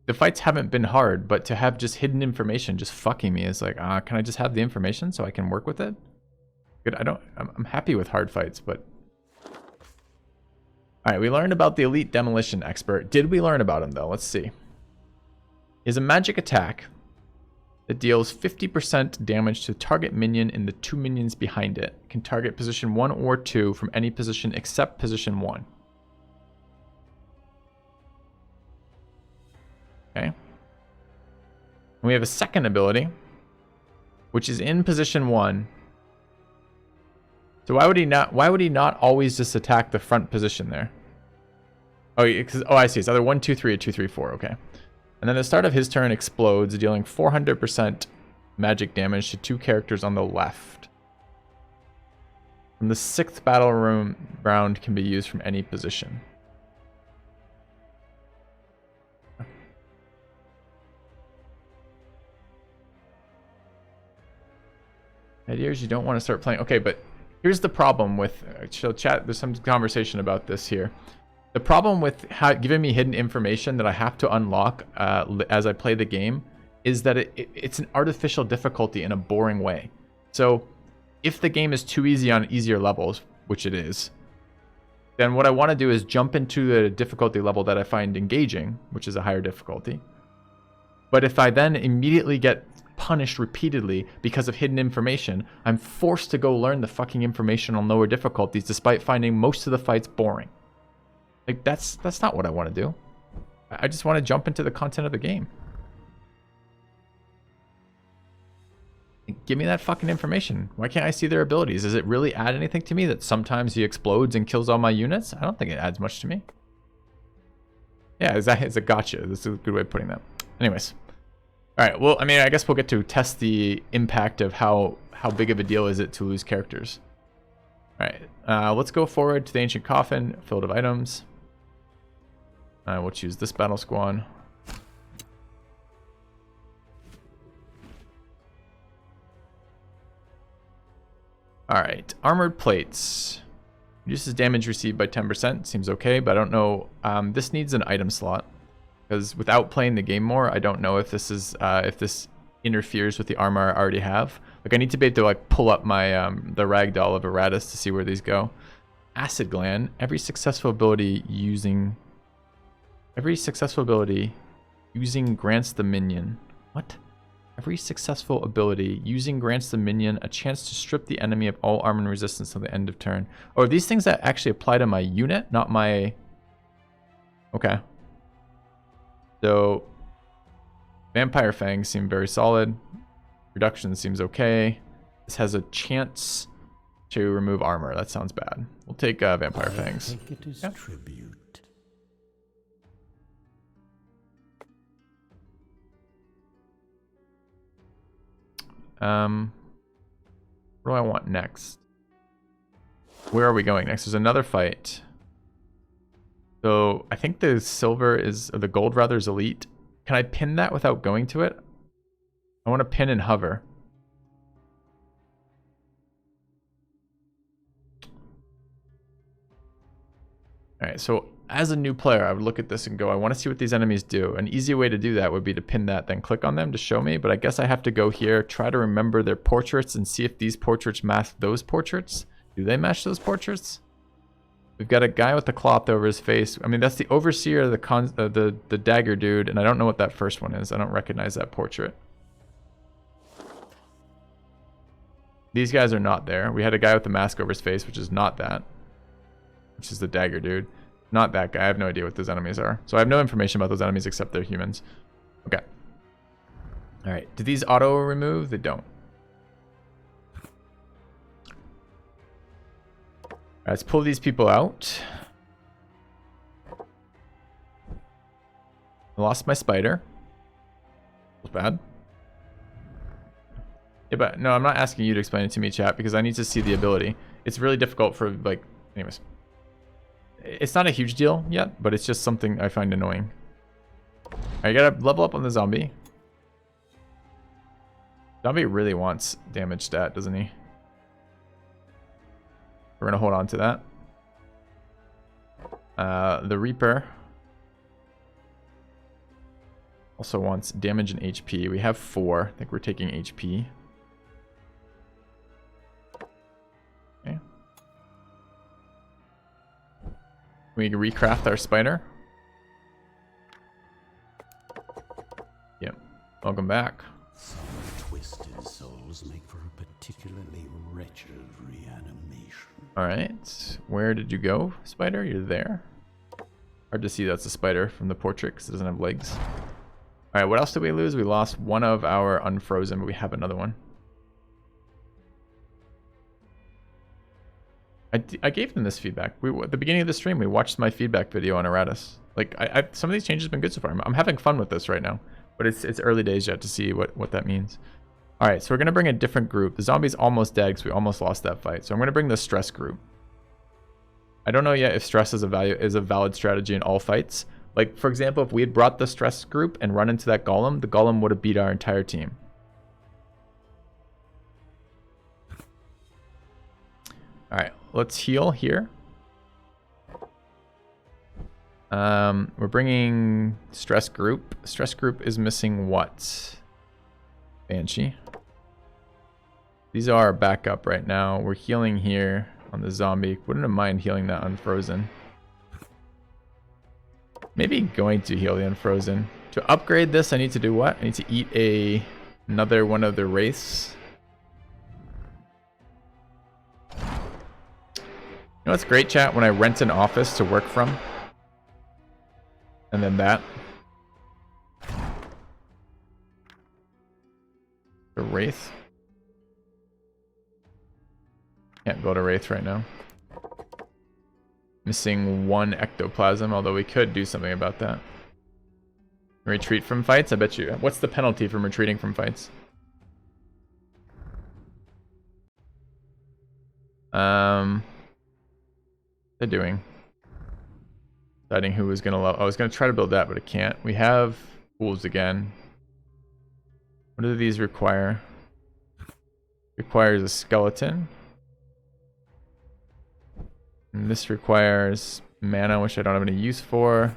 the fights haven't been hard, but to have just hidden information just fucking me is like, can I just have the information so I can work with it? Good. I'm happy with hard fights, but... Alright, we learned about the elite demolition expert. Did we learn about him, though? Let's see. He has a magic attack that deals 50% damage to the target minion and the 2 minions behind it. Can target position 1 or 2 from any position except position 1. Okay. And we have a second ability, which is in position 1. So why would he not always just attack the front position there? Oh, I see. It's either 1, 2, 3 or 2, 3, 4. Okay. And then the start of his turn explodes, dealing 400% magic damage to 2 characters on the left. From the 6th battle round can be used from any position. Ideas you don't want to start playing. Okay, but here's the problem with chat. There's some conversation about this here. The problem with giving me hidden information that I have to unlock as I play the game is that it's an artificial difficulty in a boring way. So if the game is too easy on easier levels, which it is, then what I want to do is jump into the difficulty level that I find engaging, which is a higher difficulty. But if I then immediately get punished repeatedly because of hidden information, I'm forced to go learn the fucking information on lower difficulties despite finding most of the fights boring. Like, that's not what I want to do. I just want to jump into the content of the game. Give me that fucking information. Why can't I see their abilities? Does it really add anything to me that sometimes he explodes and kills all my units? I don't think it adds much to me. Yeah, it's a gotcha. This is a good way of putting that. Anyways. Alright, well, I mean, I guess we'll get to test the impact of how big of a deal is it to lose characters. Alright, let's go forward to the Ancient Coffin, Field of Items. We'll choose this battle squad. Alright, Armored Plates. Reduces damage received by 10%. Seems okay, but I don't know. This needs an item slot. Because without playing the game more, I don't know if this is if this interferes with the armor I already have. Like, I need to be able to like pull up my the ragdoll of Iratus to see where these go. Acid Gland. Every successful ability using grants the minion. What? Every successful ability using grants the minion a chance to strip the enemy of all armor and resistance until the end of turn. Oh, are these things that actually apply to my unit, not my... Okay. So, Vampire Fangs seem very solid. Reduction seems okay. This has a chance to remove armor. That sounds bad. We'll take Vampire Fangs. Take it as tribute. What do I want next? Where are we going next? There's another fight. So I think the silver is, or the gold rather, is elite. Can I pin that without going to it? I want to pin and hover. Alright, so as a new player, I would look at this and go, I want to see what these enemies do. An easy way to do that would be to pin that, then click on them to show me. But I guess I have to go here, try to remember their portraits and see if these portraits match those portraits. Do they match those portraits? We've got a guy with the cloth over his face. I mean, that's the overseer, the dagger dude, and I don't know what that first one is. I don't recognize that portrait. These guys are not there. We had a guy with the mask over his face, which is not that. Which is the dagger dude. Not that guy. I have no idea what those enemies are. So I have no information about those enemies except they're humans. Okay. Alright. Do these auto remove? They don't. Let's pull these people out. I lost my spider. That's bad. Yeah, but no, I'm not asking you to explain it to me, chat, because I need to see the ability. It's really difficult for, like, anyways. It's not a huge deal yet, but it's just something I find annoying. I gotta level up on the zombie. Zombie really wants damage stat, doesn't he? We're gonna hold on to that. The Reaper also wants damage and HP. We have 4. I think we're taking HP. Okay. We recraft our spider. Yep. Welcome back. Some twisted souls make for a particularly wretched reanimation. Alright. Where did you go, spider? You're there. Hard to see that's a spider from the portrait because it doesn't have legs. Alright, what else did we lose? We lost one of our unfrozen, but we have another one. I gave them this feedback. At the beginning of the stream, we watched my feedback video on Iratus. Like, some of these changes have been good so far. I'm having fun with this right now. But it's early days yet to see what that means. Alright, so we're going to bring a different group. The zombie's almost dead because we almost lost that fight. So I'm going to bring the stress group. I don't know yet if stress is a valid strategy in all fights. Like, for example, if we had brought the stress group and run into that golem, the golem would have beat our entire team. Alright, let's heal here. We're bringing stress group. Stress group is missing what? Banshee. These are our backup right now. We're healing here on the zombie. Wouldn't have mind healing that unfrozen. Maybe going to heal the unfrozen. To upgrade this, I need to do what? I need to eat another one of the wraiths. You know what's great, chat? When I rent an office to work from. And then that. The wraith. Can't build a wraith right now. Missing 1 ectoplasm, although we could do something about that. Retreat from fights? I bet you. What's the penalty from retreating from fights? They're doing. Deciding who was gonna I was gonna try to build that, but I can't. We have wolves again. What do these require? Requires a skeleton. And this requires mana, which I don't have any use for.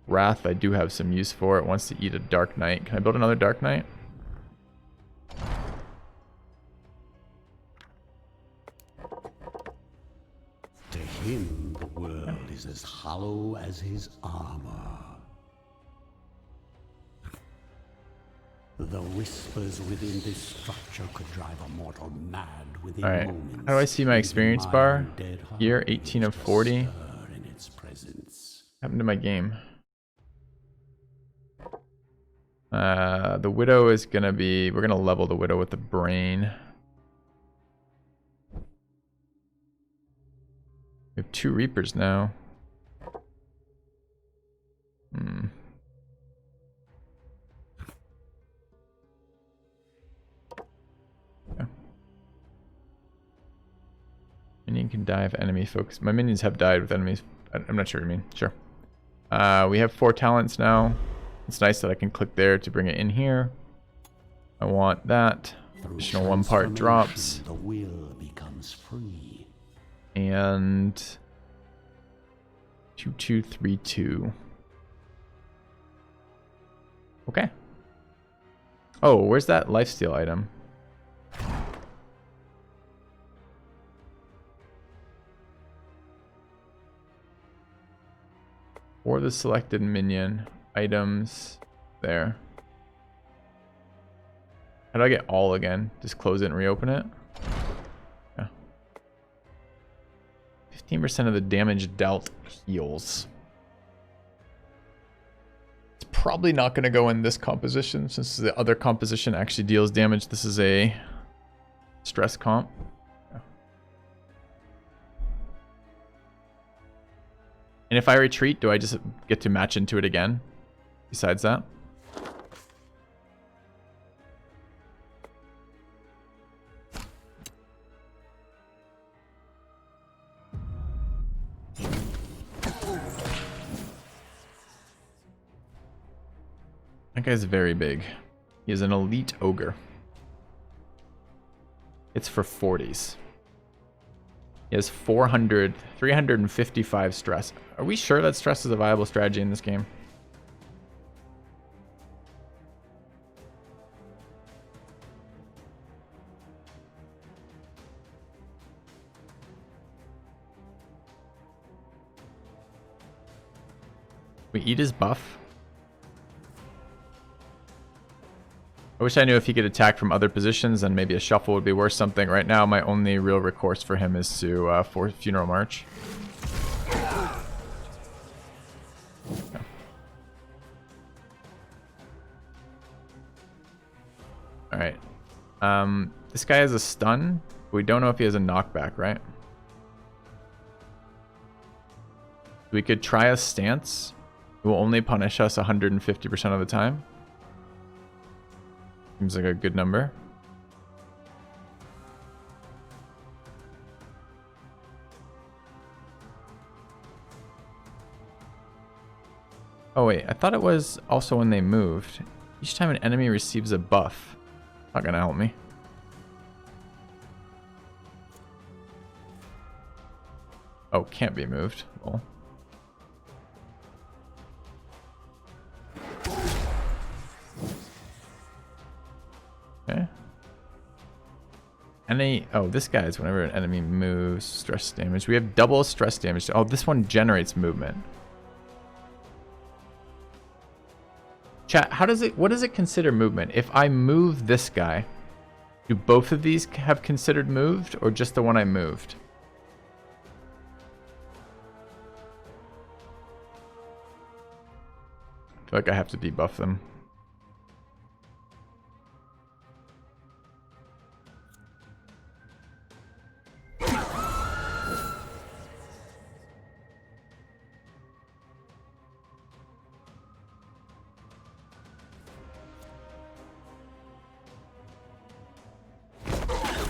Wrath, I do have some use for. It wants to eat a Dark Knight. Can I build another Dark Knight? To him, the world is as hollow as his armor. The whispers within this structure could drive a mortal mad within moments. How do I see my experience bar? Here, 18 of 40. In its presence. What happened to my game? The Widow is gonna be... We're gonna level the Widow with the Brain. We have 2 Reapers now. Yeah. Minion can die if enemy focus. My minions have died with enemies. I'm not sure what you mean. Sure. We have 4 talents now. It's nice that I can click there to bring it in here. I want that. Additional 1 part drops. The will becomes free. And 2232. Okay. Oh, where's that lifesteal item? For the selected minion items there. How do I get all again? Just close it and reopen it? 15% of the damage dealt heals. It's probably not going to go in this composition since the other composition actually deals damage. This is a stress comp. And if I retreat, do I just get to match into it again? Besides that? That guy's very big. He is an elite ogre. It's for 40s. He has 355 stress. Are we sure that stress is a viable strategy in this game? We eat his buff. I wish I knew if he could attack from other positions, then maybe a shuffle would be worth something. Right now, my only real recourse for him is to for Funeral March. Yeah. All right. This guy has a stun. We don't know if he has a knockback, right? We could try a stance. It will only punish us 150% of the time. Seems like a good number. Oh wait, I thought it was also when they moved. Each time an enemy receives a buff. Not gonna help me. Oh, can't be moved. Well. Okay. Oh, this guy's whenever an enemy moves, stress damage. We have double stress damage. Oh, this one generates movement. Chat, what does it consider movement? If I move this guy, do both of these have considered moved or just the one I moved? I feel like I have to debuff them.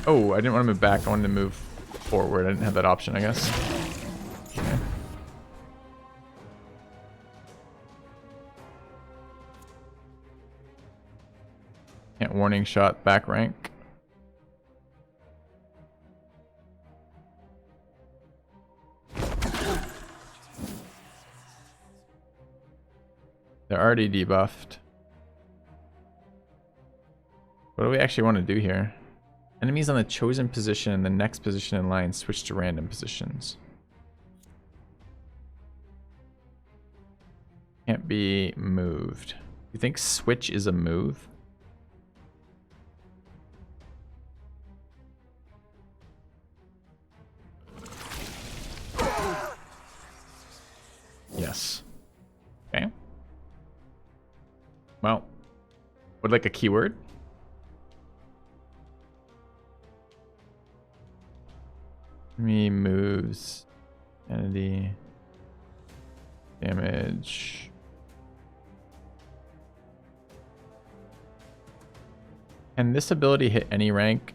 Oh, I didn't want to move back. I wanted to move forward. I didn't have that option, I guess. Okay. Can't warning shot back rank. They're already debuffed. What do we actually want to do here? Enemies on the chosen position and the next position in line switch to random positions. Can't be moved. You think switch is a move? Yes. Okay. Well, would like a keyword? Me moves, entity, damage. Can this ability hit any rank?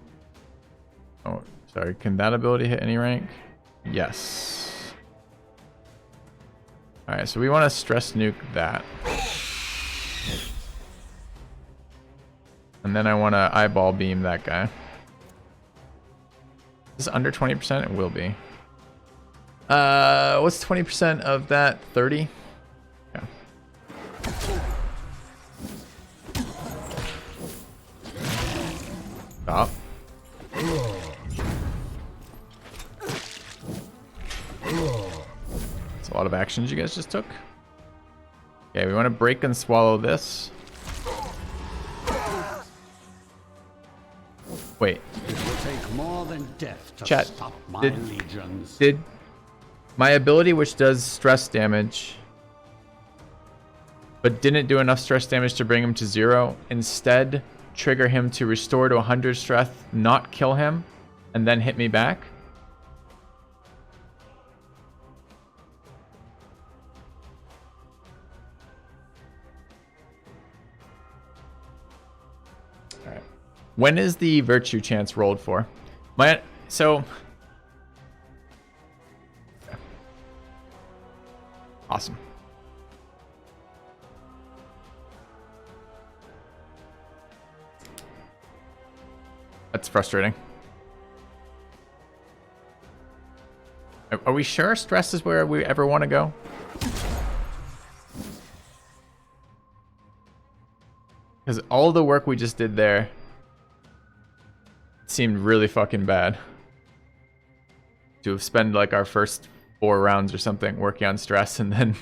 Oh, sorry. Can that ability hit any rank? Yes. All right, so we want to stress nuke that. And then I want to eyeball beam that guy. Is this under 20%? It will be. What's 20% of that? 30? Yeah. Stop. That's a lot of actions you guys just took. Okay, we want to break and swallow this. Wait. It will take more than death to Chat, stop my legions. Did my ability, which does stress damage, but didn't do enough stress damage to bring him to 0, instead trigger him to restore to 100 stress, not kill him, and then hit me back? Alright. When is the virtue chance rolled for? Awesome. That's frustrating. Are we sure stress is where we ever want to go? Because all the work we just did there seemed really fucking bad. To have spent like our first 4 rounds or something working on stress, and then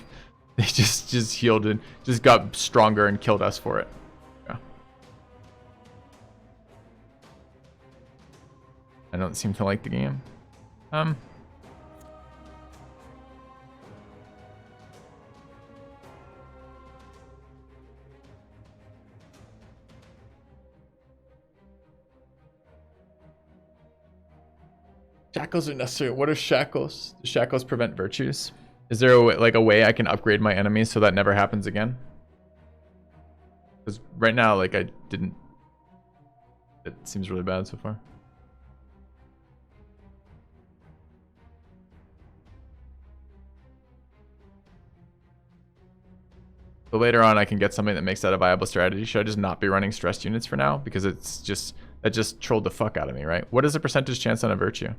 they just healed and just got stronger and killed us for it. Yeah. I don't seem to like the game. Shackles are necessary. What are shackles? Do shackles prevent virtues? Is there a way I can upgrade my enemies so that never happens again? Because right now, like, I didn't. It seems really bad so far. So later on, I can get something that makes that a viable strategy. Should I just not be running stressed units for now? Because that just trolled the fuck out of me, right? What is the percentage chance on a virtue?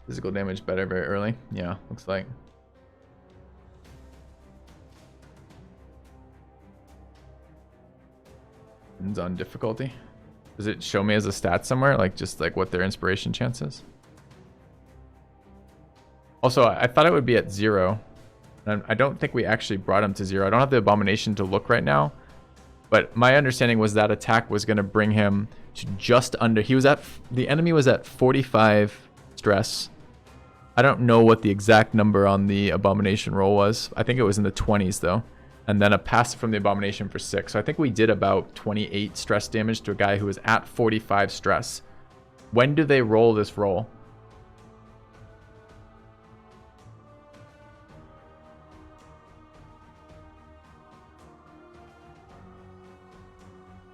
Physical damage better very early. Yeah, looks like. Depends on difficulty. Does it show me as a stat somewhere? Like just like what their inspiration chance is? Also, I thought it would be at 0. And I don't think we actually brought him to 0. I don't have the abomination to look right now. But my understanding was that attack was going to bring him to just under. The enemy was at 45 stress. I don't know what the exact number on the abomination roll was. I think it was in the 20s though. And then a pass from the abomination for 6. So I think we did about 28 stress damage to a guy who was at 45 stress. When do they roll this roll?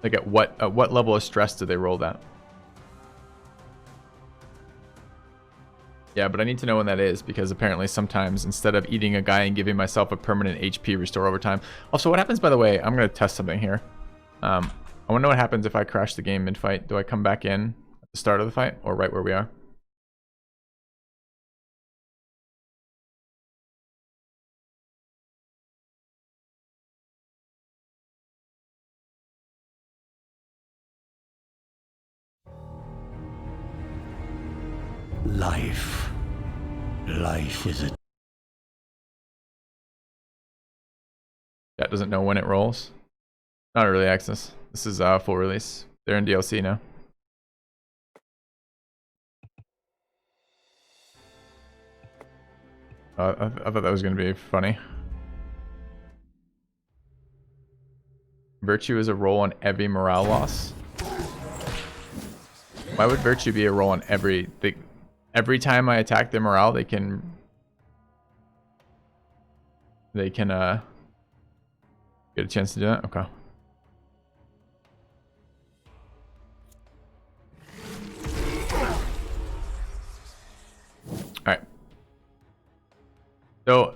Like at what level of stress do they roll that? Yeah, but I need to know when that is, because apparently sometimes instead of eating a guy and giving myself a permanent HP restore over time. Also, what happens, by the way, I'm going to test something here. I want to know what happens if I crash the game mid-fight. Do I come back in at the start of the fight or right where we are? Life is a... That doesn't know when it rolls. Not early access. This is full release. They're in DLC now. I thought that was going to be funny. Virtue is a roll on every morale loss. Why would virtue be a roll on every... Every time I attack their morale, they can get a chance to do that? Okay. Alright. So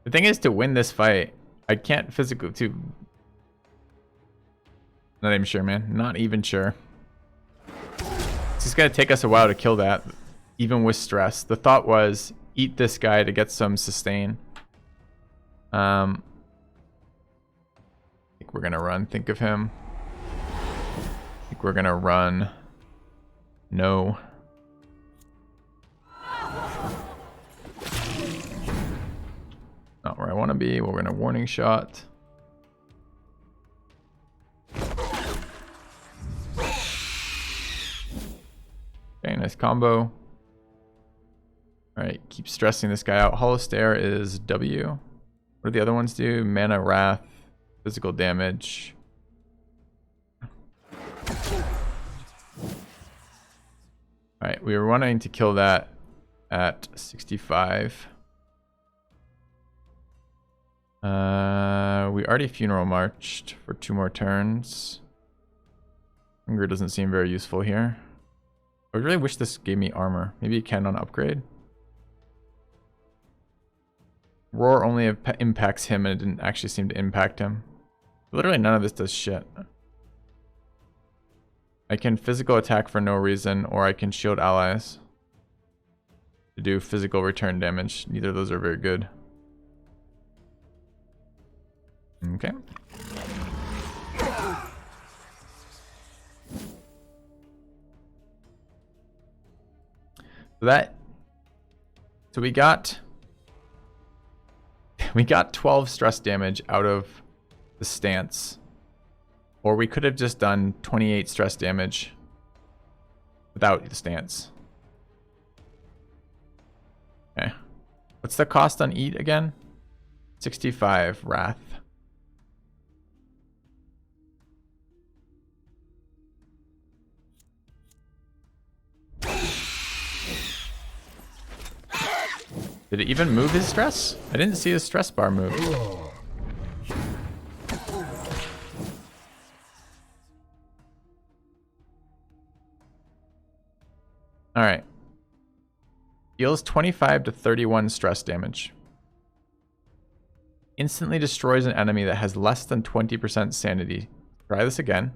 the thing is, to win this fight, I can't physically not even sure, man. Not even sure. It's just gonna take us a while to kill that, even with stress. The thought was eat this guy to get some sustain. I think we're gonna run. Think of him. I think we're gonna run. No. Not where I want to be. We're gonna warning shot. Okay, nice combo. Alright, keep stressing this guy out. Hollow Stare is W. What do the other ones do? Mana Wrath, physical damage. Alright, we were wanting to kill that at 65. We already Funeral Marched for 2 more turns. Hunger doesn't seem very useful here. I really wish this gave me armor. Maybe it can on upgrade. Roar only impacts him, and it didn't actually seem to impact him. Literally none of this does shit. I can physical attack for no reason, or I can shield allies to do physical return damage. Neither of those are very good. Okay. So we got 12 stress damage out of the stance, or we could have just done 28 stress damage without the stance. Okay, what's the cost on eat again? 65 wrath. Did it even move his stress? I didn't see his stress bar move. Alright. Deals 25 to 31 stress damage. Instantly destroys an enemy that has less than 20% sanity. Try this again.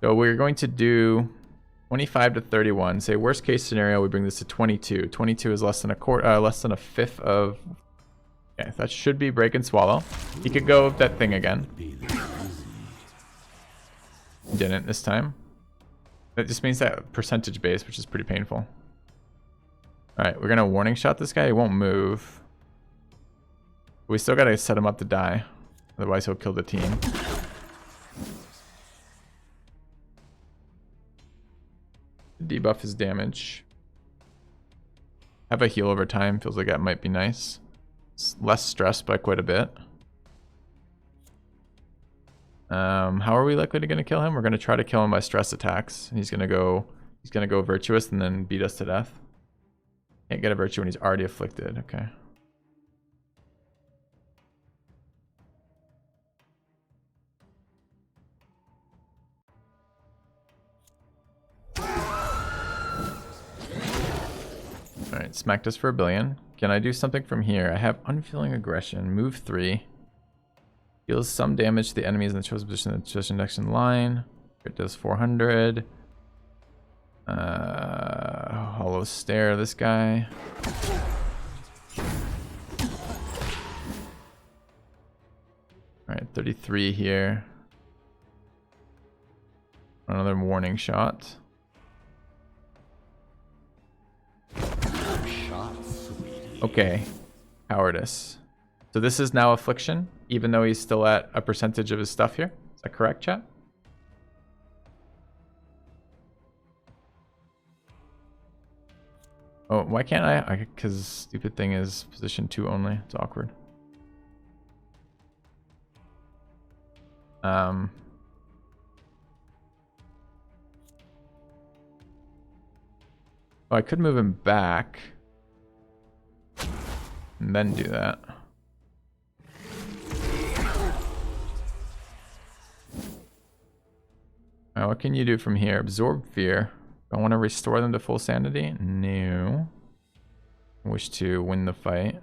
So we're going to do 25 to 31. Say worst case scenario, we bring this to 22. 22 is less than a fifth of. Okay, that should be break and swallow. He could go with that thing again. Didn't this time. That just means that percentage base, which is pretty painful. All right, we're gonna warning shot this guy. He won't move. We still gotta set him up to die, otherwise he'll kill the team. Debuff his damage. Have a heal over time. Feels like that might be nice. It's less stress by quite a bit. How are we likely to gonna kill him? We're gonna try to kill him by stress attacks. He's gonna go virtuous and then beat us to death. Can't get a virtue when he's already afflicted. Okay. Alright, smacked us for 1 billion. Can I do something from here? I have unfeeling aggression. Move 3. Deals some damage to the enemies in the chosen position in the chosen action line. It does 400. Hollow stare this guy. Alright, 33 here. Another warning shot. Okay, cowardice. So this is now affliction, even though he's still at a percentage of his stuff here. Is that correct, chat? Oh, why can't I? Because stupid thing is position 2 only. It's awkward. Oh, I could move him back. And then do that. What can you do from here? Absorb fear. I want to restore them to full sanity? No. I wish to win the fight.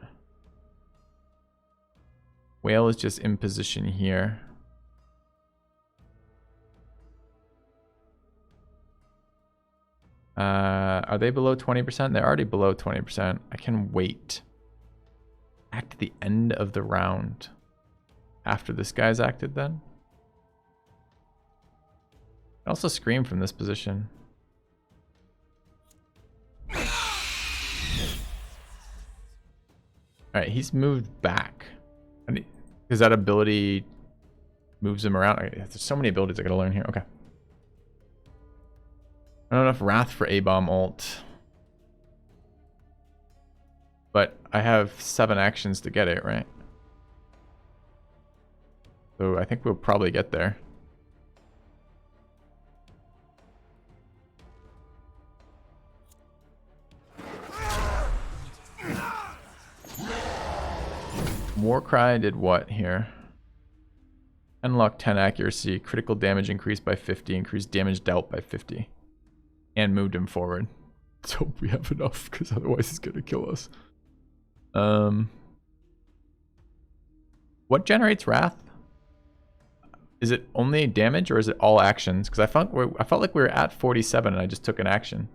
Whale is just in position here. Are they below 20%? They're already below 20%. I can wait. Act at the end of the round. After this guy's acted then. I also scream from this position. Alright, he's moved back. Because that ability moves him around. There's so many abilities I gotta learn here. Okay. I don't have enough Wrath for A-Bomb ult. But I have 7 actions to get it, right? So I think we'll probably get there. Warcry did what here? Unlock 10 accuracy, critical damage increased by 50, increased damage dealt by 50. and moved him forward. Let's hope we have enough, because otherwise he's gonna kill us. What generates wrath? Is it only damage or is it all actions? Because I felt like we were at 47 and I just took an action.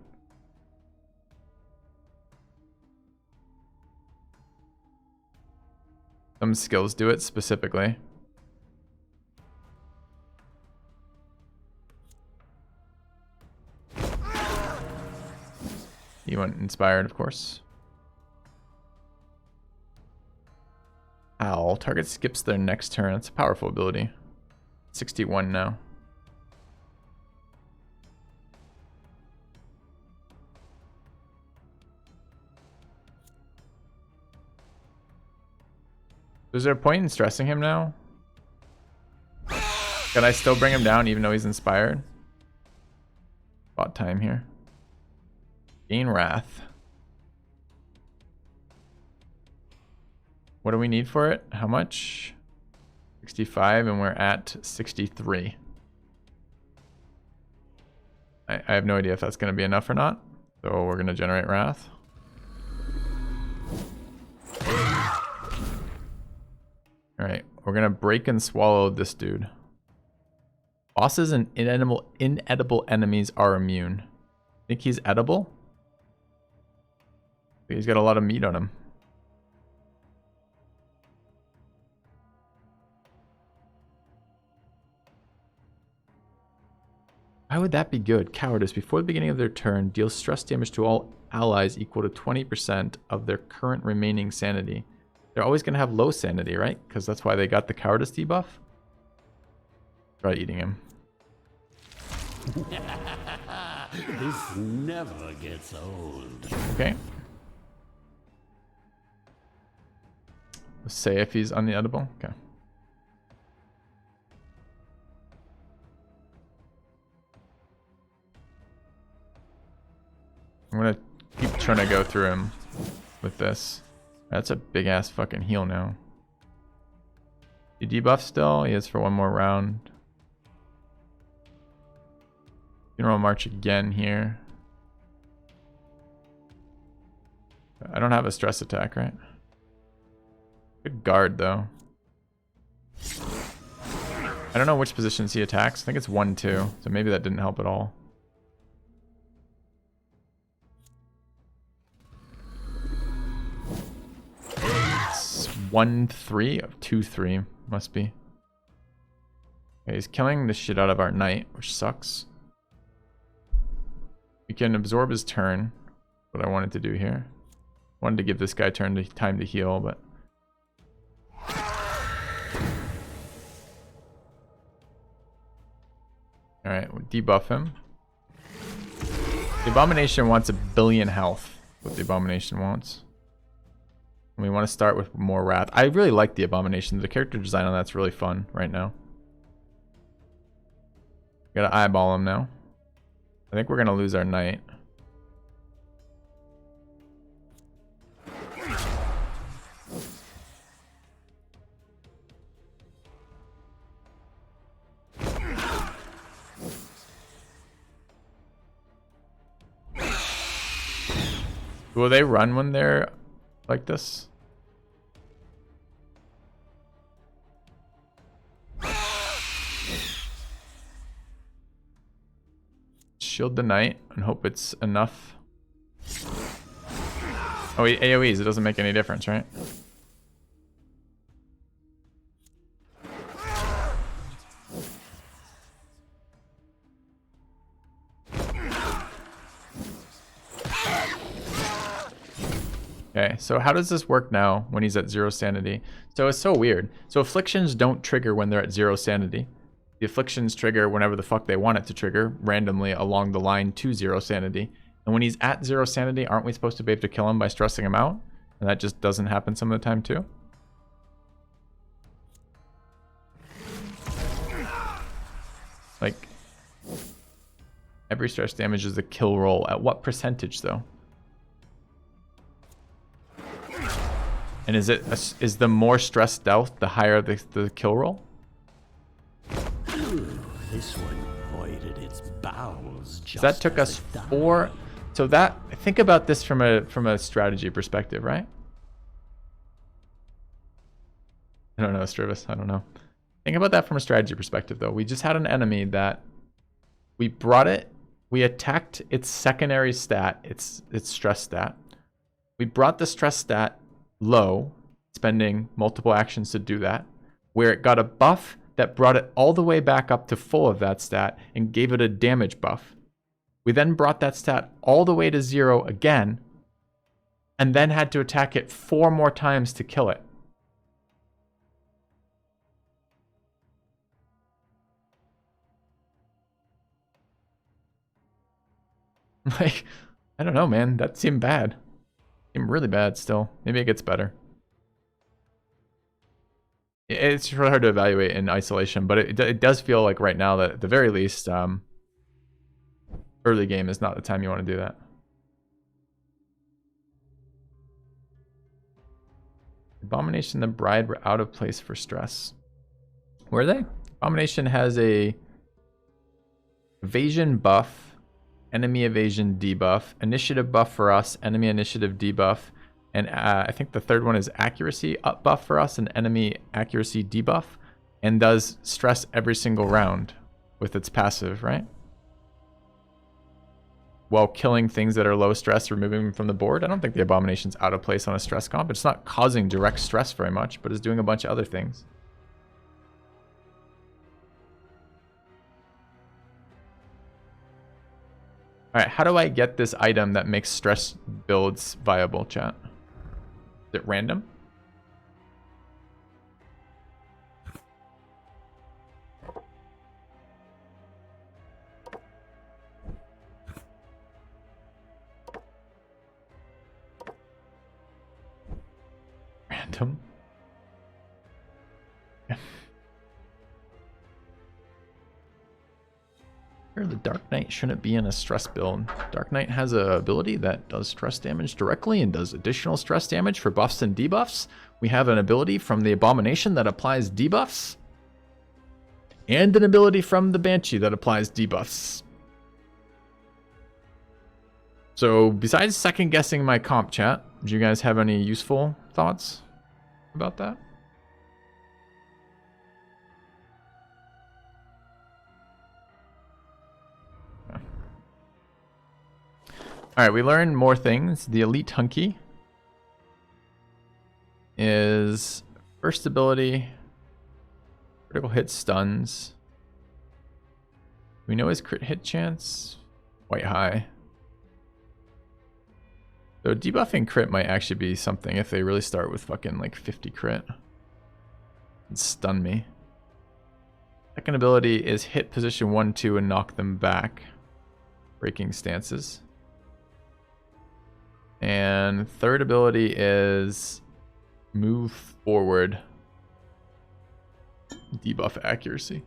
Some skills do it specifically. You went inspired, of course. Owl. Target skips their next turn. It's a powerful ability. 61 now. Is there a point in stressing him now? Can I still bring him down even though he's inspired? Bought time here. Gain Wrath. What do we need for it? How much? 65 and we're at 63. I have no idea if that's going to be enough or not. So we're going to generate Wrath. Alright, we're going to break and swallow this dude. Bosses and inedible enemies are immune. Think he's edible? He's got a lot of meat on him. Why would that be good? Cowardice. Before the beginning of their turn, deals stress damage to all allies equal to 20% of their current remaining sanity. They're always going to have low sanity, right? Because that's why they got the cowardice debuff. Try eating him. This never gets old. Okay. Let's say if he's unedible. Okay. I'm gonna keep trying to go through him with this. That's a big ass fucking heal now. He debuff still? He is for one more round. Funeral March again here. I don't have a stress attack, right? Good guard though. I don't know which positions he attacks. I think it's 1-2, so maybe that didn't help at all. It's 1-3, 2-3 must be. Okay, he's killing the shit out of our knight, which sucks. We can absorb his turn. What I wanted to do here. Wanted to give this guy time to heal, but alright, we'll debuff him. The Abomination wants 1 billion health. What the Abomination wants. And we want to start with more Wrath. I really like the Abomination. The character design on that's really fun right now. Gotta eyeball him now. I think we're gonna lose our knight. Will they run when they're like this? Shield the knight and hope it's enough. Oh, he AoEs. It doesn't make any difference, right? Okay, so how does this work now when he's at 0 sanity? So it's so weird. So afflictions don't trigger when they're at 0 sanity. The afflictions trigger whenever the fuck they want it to trigger, randomly along the line to 0 sanity. And when he's at 0 sanity, aren't we supposed to be able to kill him by stressing him out? And that just doesn't happen some of the time too? Like, every stress damage is a kill roll. At what percentage though? And is the more stress dealt, the higher the kill roll? This one voided its bowels. So that took us 4. So that, think about this from a strategy perspective, right? I don't know, Strivis. I don't know. Think about that from a strategy perspective, though. We just had an enemy that we brought it. We attacked its secondary stat, its stress stat. We brought the stress stat low, spending multiple actions to do that, where it got a buff that brought it all the way back up to full of that stat and gave it a damage buff. We then brought that stat all the way to 0 again, and then had to attack it 4 more times to kill it. Like, I don't know, man. That seemed bad. Seemed really bad still. Maybe it gets better. It's really hard to evaluate in isolation, but it does feel like right now that at the very least, early game is not the time you want to do that. Abomination and the Bride were out of place for stress. Were they? Abomination has a evasion buff. Enemy evasion debuff, initiative buff for us, enemy initiative debuff, and I think the third one is accuracy up buff for us, and enemy accuracy debuff, and does stress every single round with its passive, right? While killing things that are low stress, removing them from the board. I don't think the Abomination's out of place on a stress comp. It's not causing direct stress very much, but is doing a bunch of other things. All right, how do I get this item that makes stress builds viable, chat? Is it random? Random? The Dark Knight shouldn't be in a stress build. Dark Knight has an ability that does stress damage directly and does additional stress damage for buffs and debuffs. We have an ability from the Abomination that applies debuffs. And an ability from the Banshee that applies debuffs. So besides second guessing my comp, chat, do you guys have any useful thoughts about that? Alright, we learned more things. The Elite Hunky is first ability, critical hit stuns. We know his crit hit chance, quite high. So debuffing crit might actually be something if they really start with fucking like 50 crit. And stun me. Second ability is hit position 1, 2 and knock them back. Breaking stances. And third ability is move forward. Debuff accuracy.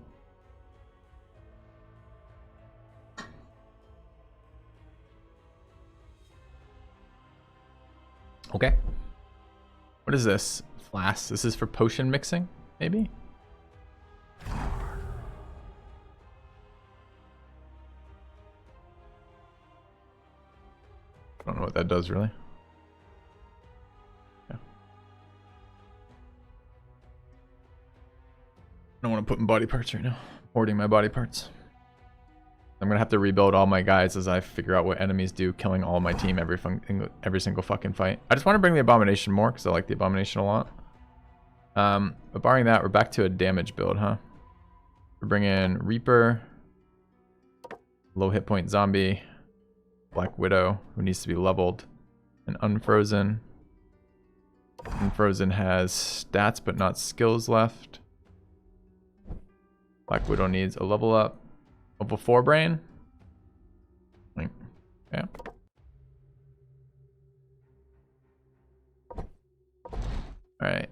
Okay. What is this? Flask. This is for potion mixing, maybe? I don't know what that does, really. Yeah. I don't want to put in body parts right now. Hoarding my body parts. I'm going to have to rebuild all my guys as I figure out what enemies do, killing all my team every single fucking fight. I just want to bring the Abomination more, because I like the Abomination a lot. But barring that, we're back to a damage build, huh? We're bringing Reaper, low hit point zombie, Black Widow, who needs to be leveled, and Unfrozen. Unfrozen has stats but not skills left. Black Widow needs a level up. Level 4 brain. Yeah. Alright.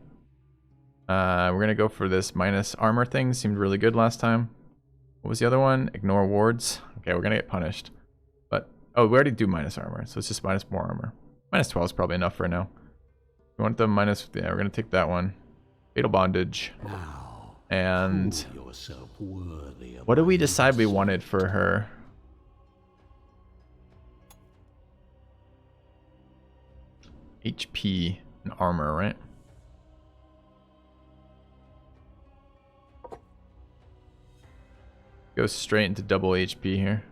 We're gonna go for this minus armor thing. Seemed really good last time. What was the other one? Ignore wards. Okay, we're gonna get punished. Oh, we already do minus armor, so it's just minus more armor. Minus 12 is probably enough for now. We want the minus... Yeah, we're going to take that one. Fatal Bondage. Now, And Prove yourself worthy of what did we my decide we mercy. wanted for her? HP and armor, right? Go straight into double HP here.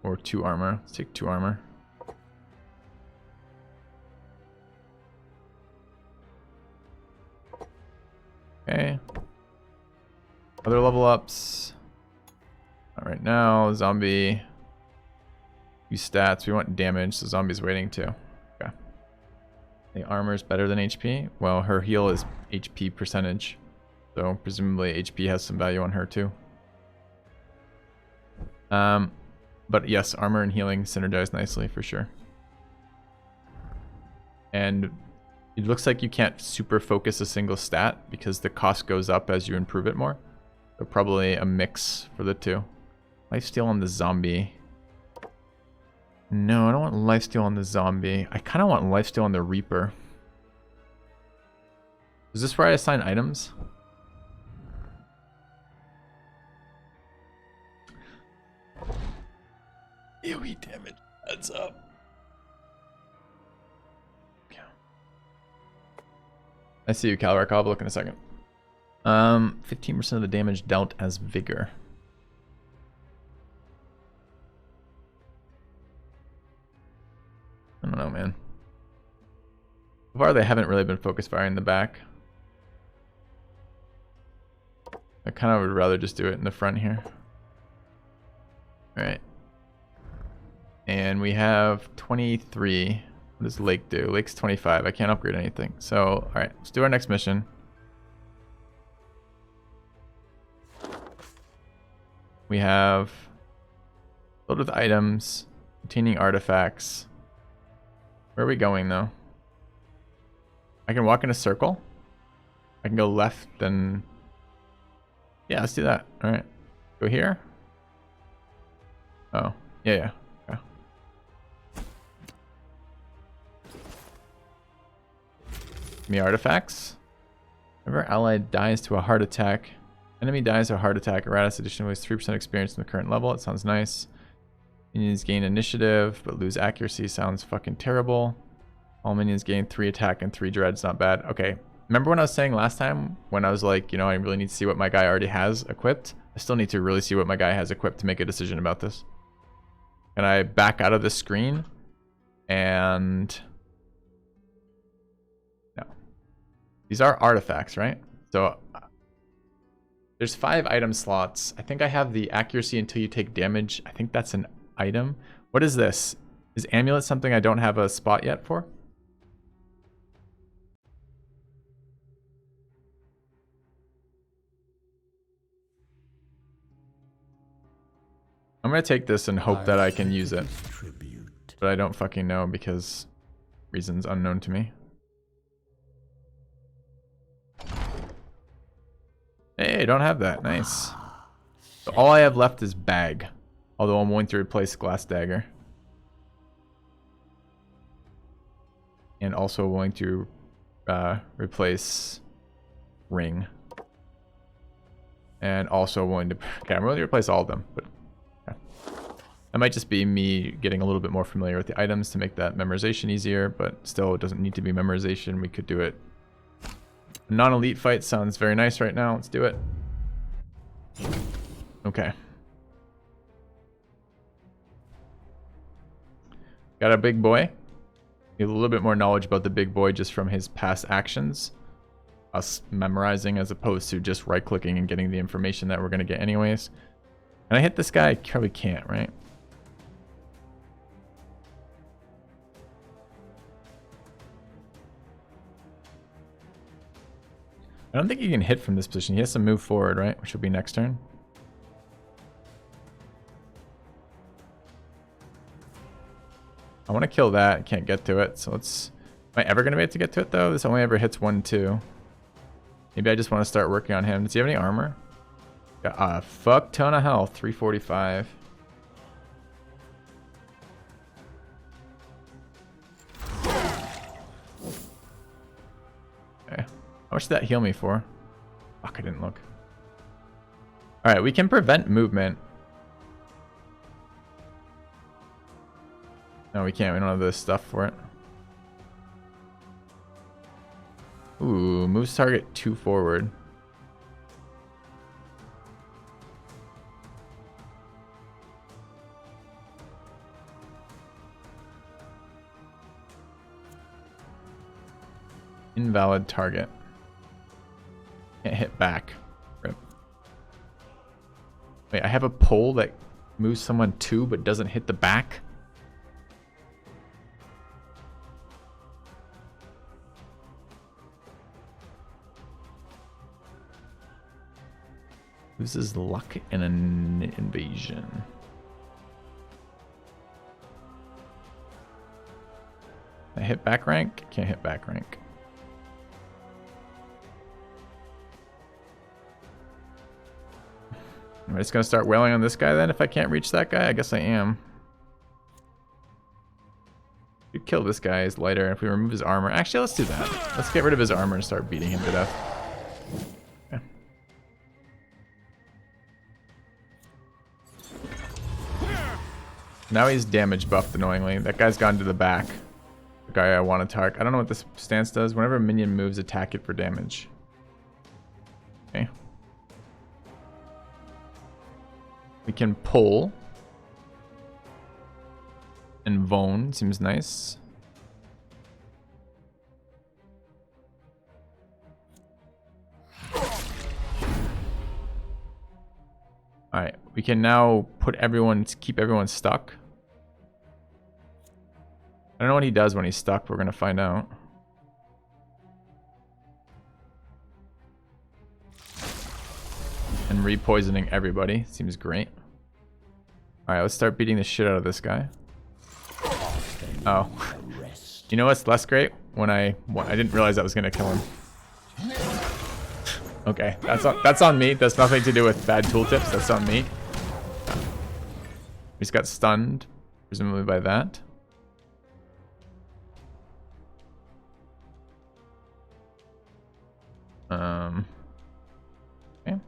Or 2 armor. Let's take 2 armor. Okay. Other level ups. Not right now. Zombie. Use stats. We want damage, so zombie's waiting too. Okay. The armor is better than HP. Well, her heal is HP percentage. So presumably HP has some value on her too. But yes, armor and healing synergize nicely for sure. And it looks like you can't super focus a single stat because the cost goes up as you improve it more. So probably a mix for the two. Lifesteal on the zombie. No, I don't want lifesteal on the zombie. I kind of want lifesteal on the Reaper. Is this where I assign items? AoE damage adds up. Okay. I see you, Calric. I'll look in a second. 15% of the damage dealt as vigor. I don't know, man. So far, they haven't really been focus firing the back. I kind of would rather just do it in the front here. All right. And we have 23. What does Lake do? Lake's 25. I can't upgrade anything. So, all right, let's do our next mission. We have filled with items, containing artifacts. Where are we going though? I can walk in a circle. I can go left and yeah, let's do that. All right, go here. Oh, yeah. Okay. Give me artifacts. Whenever ally dies to a heart attack, enemy dies to a heart attack. Iratus additionally has 3% experience in the current level. It sounds nice. Minions gain initiative, but lose accuracy. Sounds fucking terrible. All minions gain 3 attack and 3 dread. It's not bad. Okay. Remember when I was saying last time when I was like, you know, I really need to see what my guy already has equipped? I still need to really see what my guy has equipped to make a decision about this. Can I back out of the screen? And no. These are artifacts, right? So there's 5 item slots. I think I have the accuracy until you take damage. I think that's an item. What is this? Is amulet something I don't have a spot yet for? I'm gonna take this and hope that I can use it. But I don't fucking know because reasons unknown to me. Hey, don't have that. Nice. So all I have left is bag. Although I'm willing to replace glass dagger. And also willing to replace ring. And also willing to... Okay, I'm willing to replace all of them. But okay. That might just be me getting a little bit more familiar with the items to make that memorization easier. But still, it doesn't need to be memorization. We could do it. Non-elite fight sounds very nice right now. Let's do it. Okay. Got a big boy. Need a little bit more knowledge about the big boy just from his past actions. Us memorizing as opposed to just right-clicking and getting the information that we're going to get anyways. Can I hit this guy? I probably can't, right? I don't think he can hit from this position. He has to move forward, right? Which will be next turn. I want to kill that. Can't get to it. So let's... Am I ever going to be able to get to it, though? This only ever hits 1, 2. Maybe I just want to start working on him. Does he have any armor? Got a fuck ton of health. 345. much did that heal me for? Fuck, I didn't look. Alright, we can prevent movement. No, we can't. We don't have the stuff for it. Ooh, moves target 2 forward. Invalid target. Can't hit back. Rip. Wait, I have a pole that moves someone 2 but doesn't hit the back? Loses luck in an invasion. I hit back rank? Can't hit back rank. Am I just gonna start wailing on this guy then if I can't reach that guy? I guess I am. If we kill this guy, he's lighter. If we remove his armor. Actually, let's do that. Let's get rid of his armor and start beating him to death. Okay. Now he's damage buffed annoyingly. That guy's gone to the back. The guy I want to target. I don't know what this stance does. Whenever a minion moves, attack it for damage. Okay. We can pull. And Vone seems nice. Alright, we can now put everyone, keep everyone stuck. I don't know what he does when he's stuck, but we're gonna find out. And re-poisoning everybody, seems great. Alright, let's start beating the shit out of this guy. Oh. You know what's less great? When I didn't realize I was gonna kill him. Okay, that's on me. That's nothing to do with bad tooltips. That's on me. He's got stunned, presumably by that. Okay.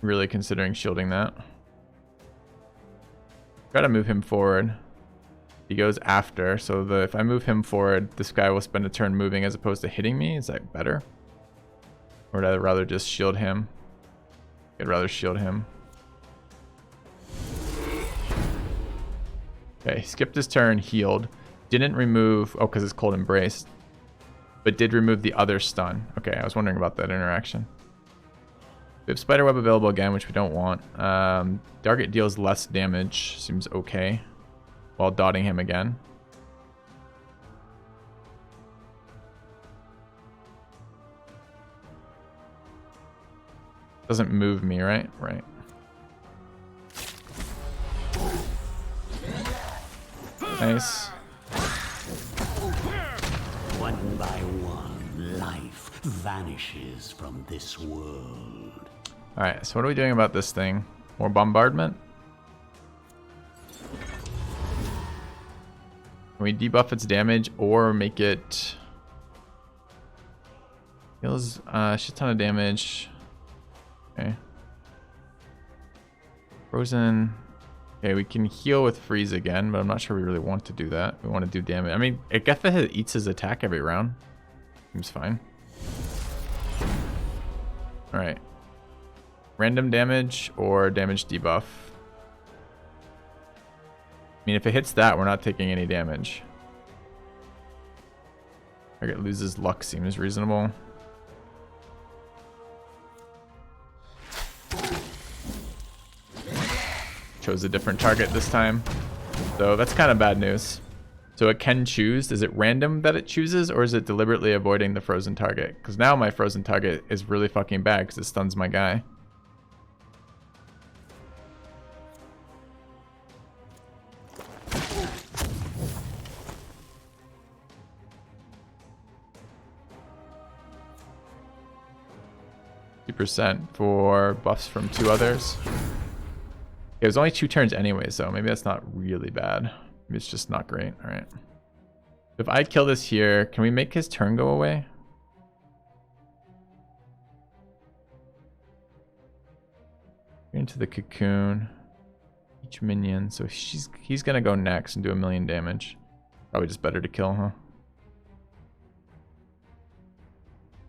Really considering shielding that. Gotta move him forward. He goes after, so if I move him forward, this guy will spend a turn moving as opposed to hitting me. Is that better? Or would I rather just shield him? I'd rather shield him. Okay, skipped his turn, healed. Didn't remove, oh, because it's Cold Embrace. But did remove the other stun. Okay, I was wondering about that interaction. We have Spiderweb available again, which we don't want. Target deals less damage, seems okay. While dotting him again. Doesn't move me, right? Right. Nice. One by one, life vanishes from this world. Alright, so what are we doing about this thing? More bombardment? Can we debuff its damage or make it... Deals a shit ton of damage. Okay. Frozen. Okay, we can heal with freeze again, but I'm not sure we really want to do that. We want to do damage. I mean, Agatha eats his attack every round. Seems fine. Alright. Random damage or damage debuff. I mean, if it hits that, we're not taking any damage. Target loses luck seems reasonable. Chose a different target this time. So that's kind of bad news. So it can choose. Is it random that it chooses, or is it deliberately avoiding the frozen target? Because now my frozen target is really fucking bad because it stuns my guy. % for buffs from 2 others. It was only 2 turns anyway, so maybe that's not really bad. Maybe it's just not great. All right. If I kill this here, can we make his turn go away? Into the cocoon. Each minion. So he's gonna go next and do 1,000,000 damage. Probably just better to kill, huh?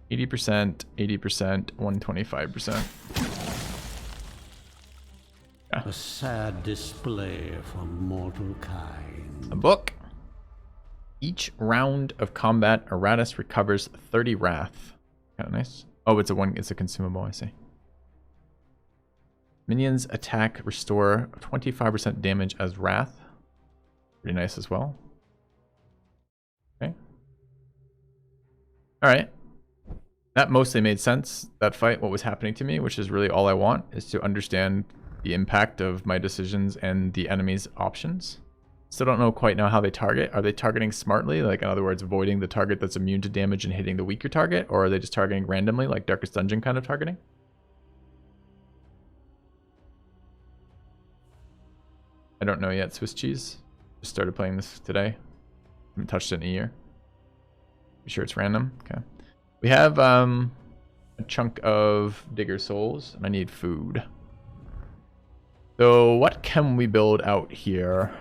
80%, 80%, 125%. Yeah. A sad display for mortal kind. A book. Each round of combat, Iratus recovers 30 wrath. Kind of nice. Oh, it's a consumable, I see. Minions attack restore 25% damage as wrath. Pretty nice as well. Okay. Alright. That mostly made sense, that fight, what was happening to me, which is really all I want, is to understand the impact of my decisions and the enemy's options. Still don't know quite now how they target. Are they targeting smartly? Like, in other words, avoiding the target that's immune to damage and hitting the weaker target? Or are they just targeting randomly, like Darkest Dungeon kind of targeting? I don't know yet, Swiss cheese. Just started playing this today. Haven't touched it in a year. You sure it's random? Okay. We have a chunk of digger souls, and I need food. So what can we build out here?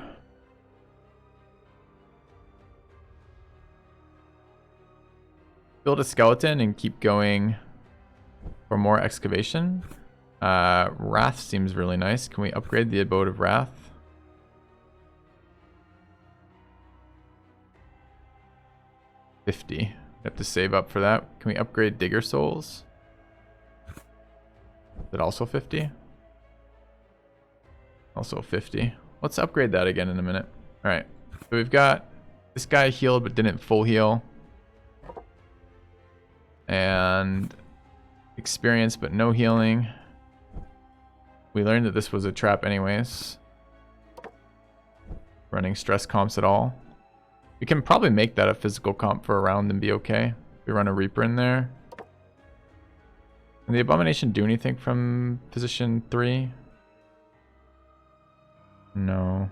Build a skeleton and keep going for more excavation. Wrath seems really nice. Can we upgrade the Abode of Wrath? $50. Have to save up for that. Can we upgrade Digger Souls? Is it also 50? Also 50. Let's upgrade that again in a minute. Alright. So we've got this guy healed but didn't full heal. And experience but no healing. We learned that this was a trap anyways. Running stress comps at all. We can probably make that a physical comp for a round and be okay. We run a Reaper in there. Can the Abomination do anything from position 3? No.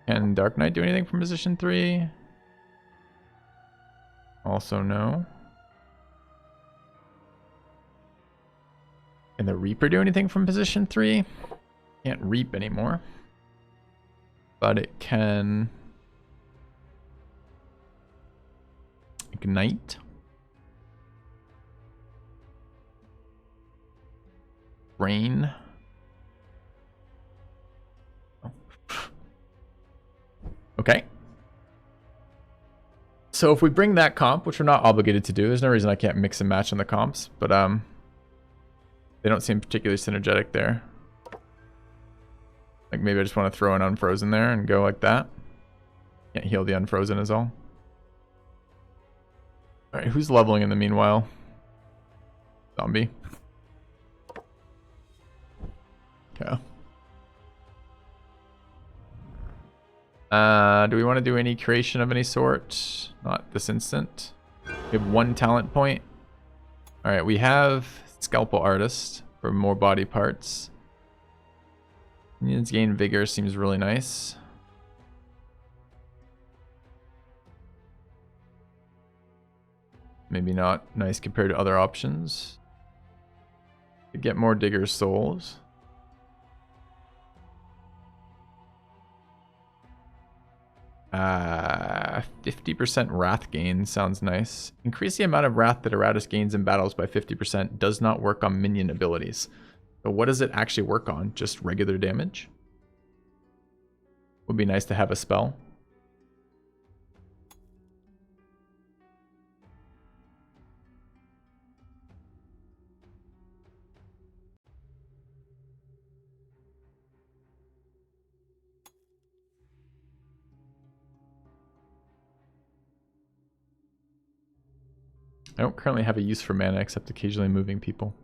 Can Dark Knight do anything from position 3? Also no. Can the Reaper do anything from position 3? Can't reap anymore. But it can ignite. Rain. Oh. Okay. So if we bring that comp, which we're not obligated to do, there's no reason I can't mix and match on the comps, but they don't seem particularly synergetic there. Like maybe I just want to throw an Unfrozen there and go like that. Can't heal the Unfrozen is all. Alright, who's leveling in the meanwhile? Zombie. Okay. Do we want to do any creation of any sort? Not this instant. We have 1 talent point. Alright, we have Scalpel Artist for more body parts. Minions gain vigor seems really nice. Maybe not nice compared to other options. To get more Digger Souls. Uh, 50% Wrath gain sounds nice. Increase the amount of Wrath that Iratus gains in battles by 50%. Does not work on minion abilities. So what does it actually work on? Just regular damage? Would be nice to have a spell. I don't currently have a use for mana except occasionally moving people.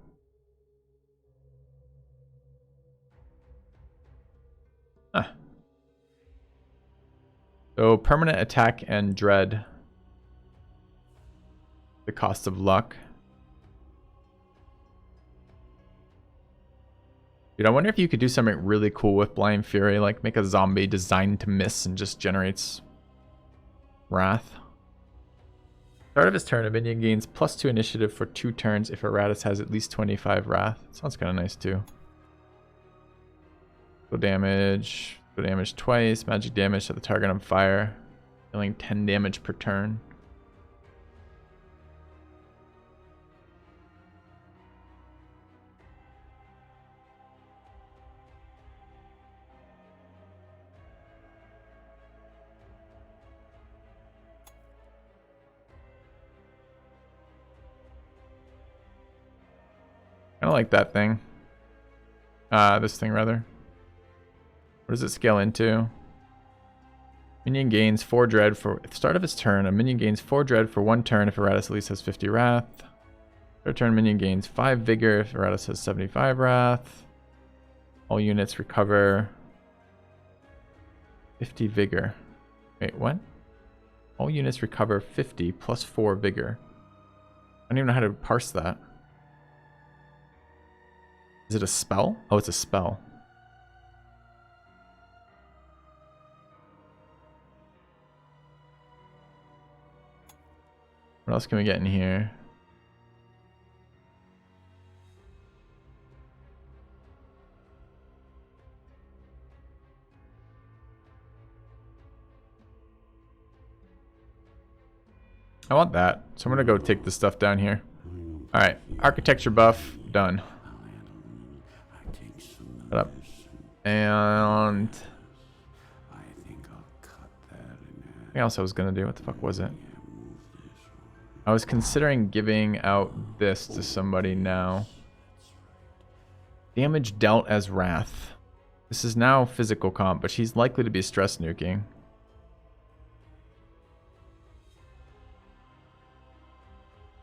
Ah. So permanent attack and dread. The cost of luck. Dude, I wonder if you could do something really cool with Blind Fury, like make a zombie designed to miss and just generates Wrath. Start of his turn, a minion gains +2 initiative for 2 turns if Iratus has at least 25 Wrath. Sounds kind of nice too. Go damage. Go damage twice. Magic damage to the target on fire. Dealing 10 damage per turn. Kind of like that thing. This thing rather. What does it scale into? Minion gains 4 dread for at the start of its turn. A minion gains 4 dread for 1 turn if Iratus at least has 50 wrath. Third turn, minion gains 5 vigor if Iratus has 75 wrath. All units recover 50 vigor. Wait, what? All units recover 50 plus 4 vigor. I don't even know how to parse that. Is it a spell? Oh, it's a spell. What else can we get in here? I want that. So I'm going to go take this stuff down here. Alright, architecture buff, done. Shut up. And... Something else I was going to do. What the fuck was it? I was considering giving out this to somebody now. Damage dealt as Wrath. This is now physical comp, but she's likely to be stress nuking.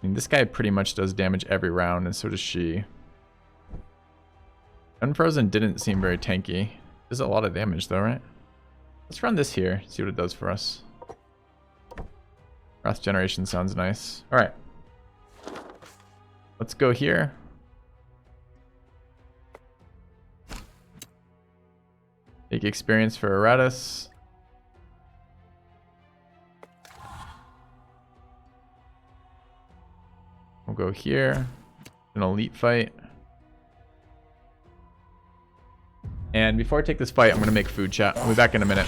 I mean, this guy pretty much does damage every round, and so does she. Unfrozen didn't seem very tanky. Does a lot of damage though, right? Let's run this here, see what it does for us. Wrath generation sounds nice. Alright. Let's go here. Take experience for Iratus. We'll go here. An elite fight. And before I take this fight, I'm going to make food, chat. I'll be back in a minute.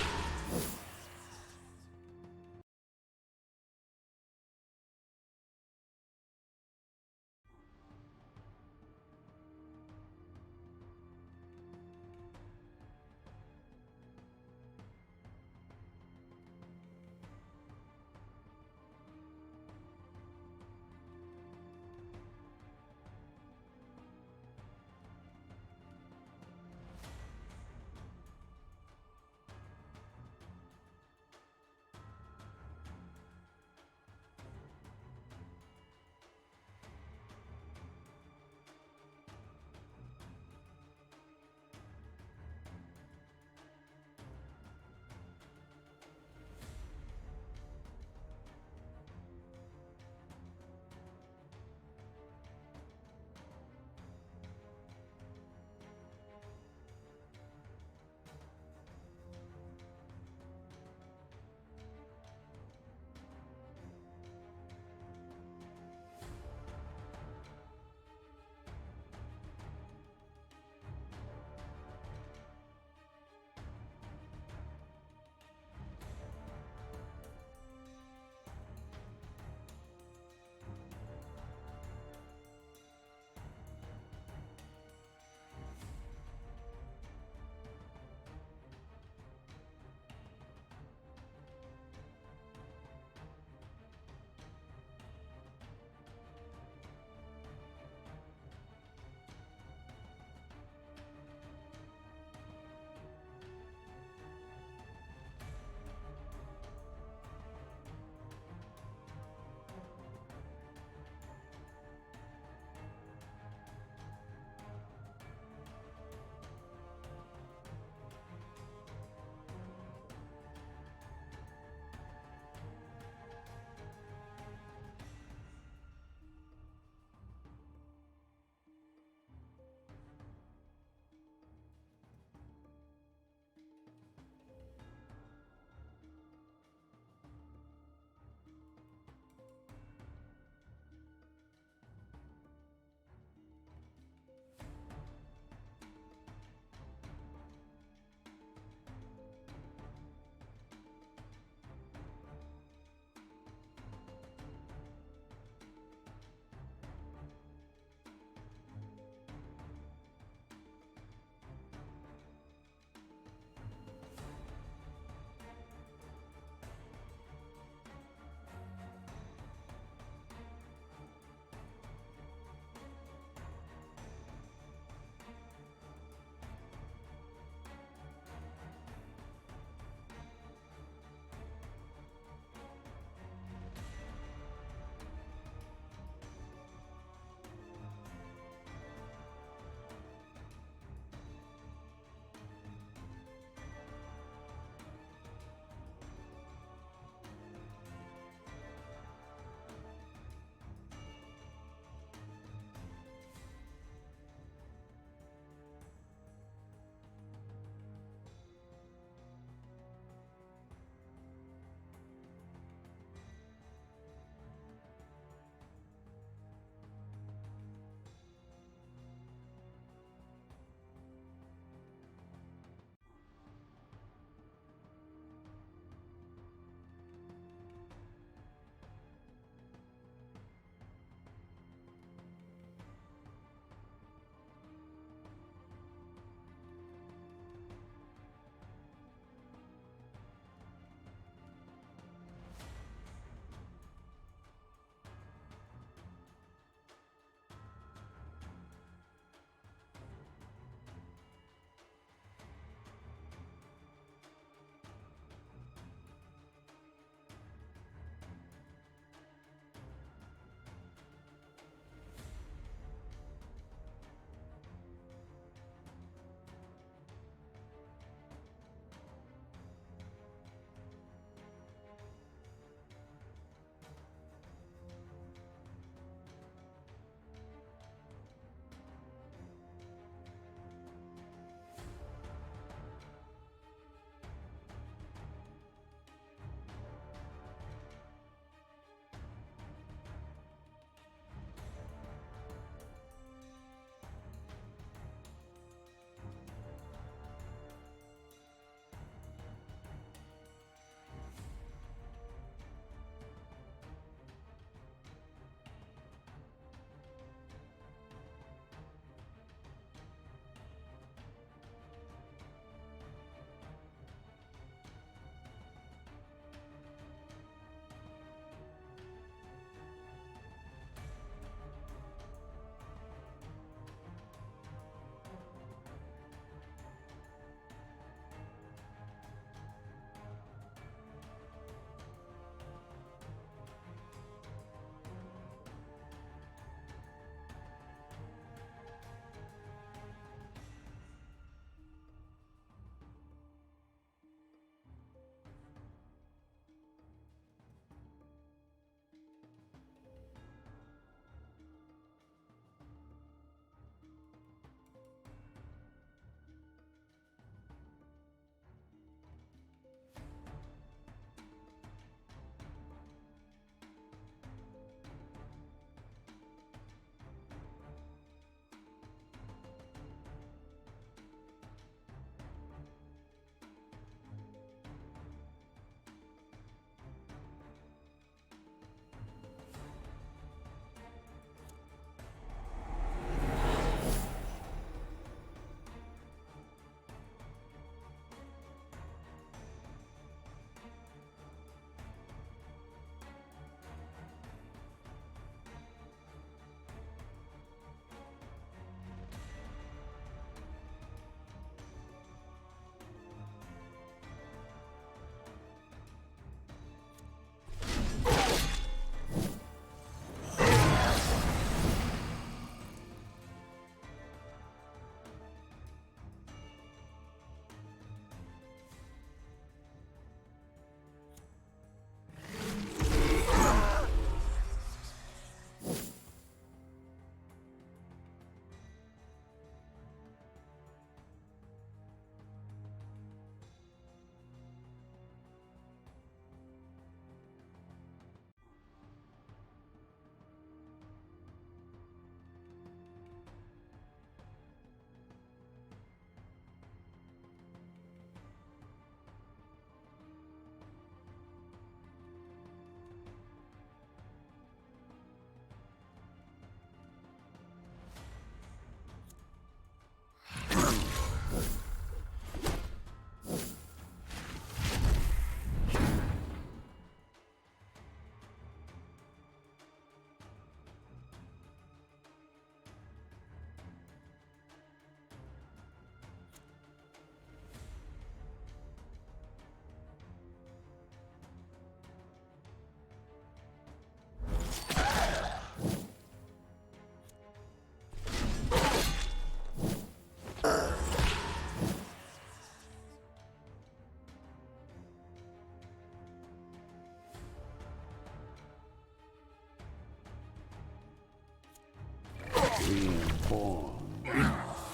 Reborn.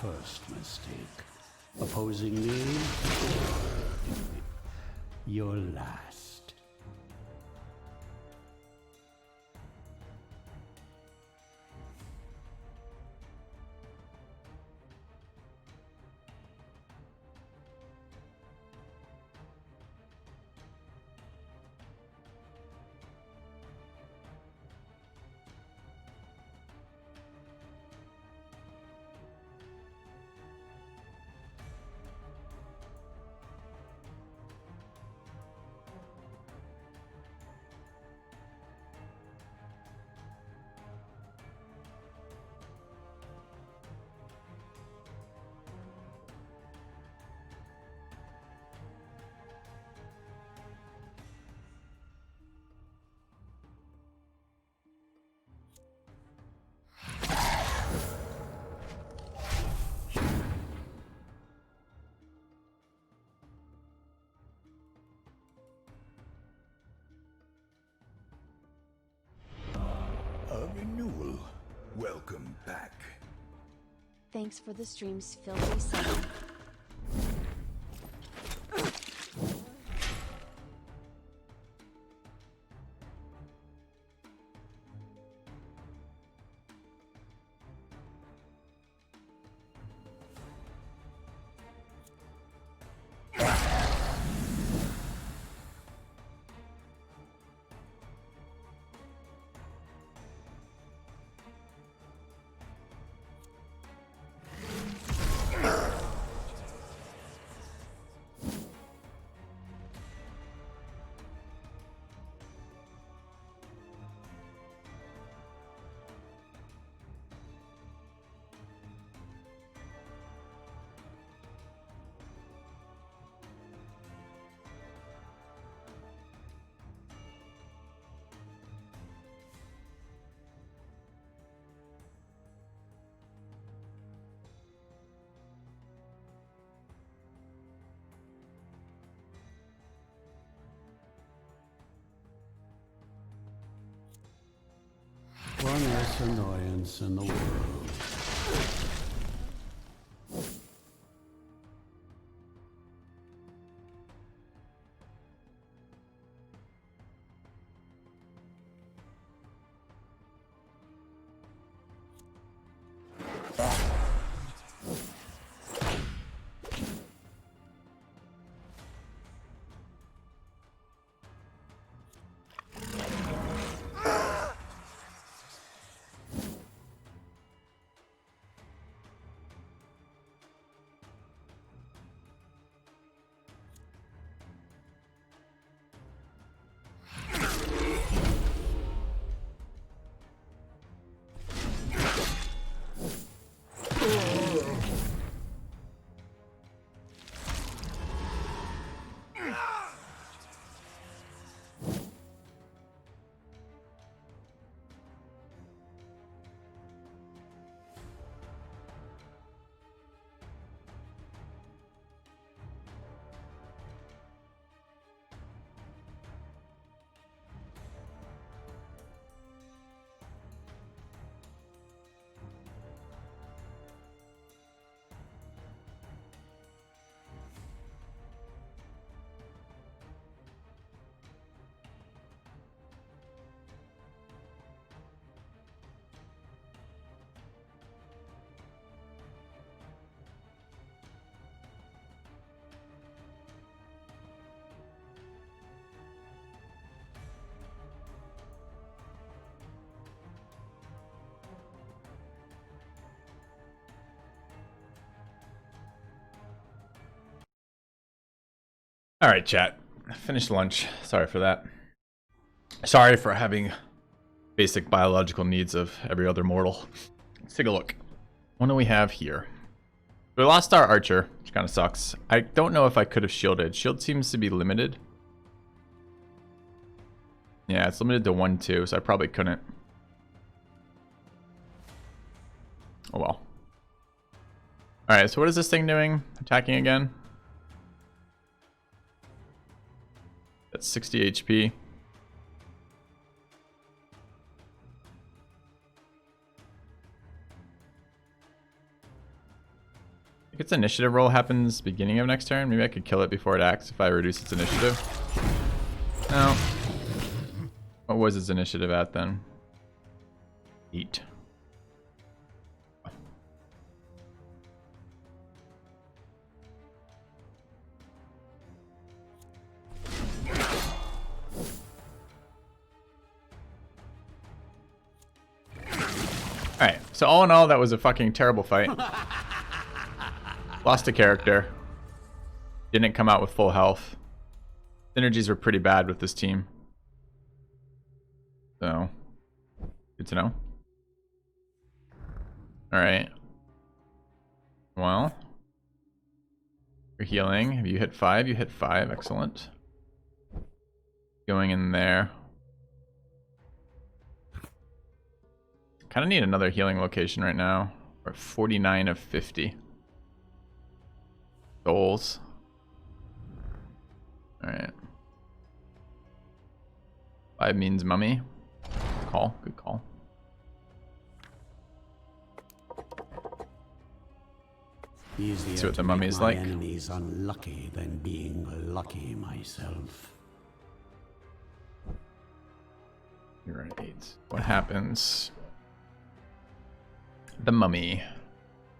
First mistake. Opposing me? Your last. A renewal. Welcome back. Thanks for the stream's filthy setting. One less annoyance in the world. All right, chat. Finished lunch. Sorry for that. Sorry for having basic biological needs of every other mortal. Let's take a look. What do we have here? We lost our archer, which kind of sucks. I don't know if I could have shielded. Shield seems to be limited. Yeah, it's limited to 1-2, so I probably couldn't. Oh well. Alright, so what is this thing doing? Attacking again? That's 60 HP. Its initiative roll happens beginning of next turn. Maybe I could kill it before it acts if I reduce its initiative. No. What was its initiative at then? 8. Alright, so all in all, that was a fucking terrible fight. Lost a character. Didn't come out with full health. Synergies were pretty bad with this team. So, good to know. Alright. Well. You're healing. Have you hit 5? You hit 5. Excellent. Going in there. Kind of need another healing location right now. We're at 49 of 50. Souls. Alright. 5 means mummy. Call. Good call. Easier See what the to mummy make is my like. enemies unlucky than being lucky myself. You're at 8. What happens? The mummy.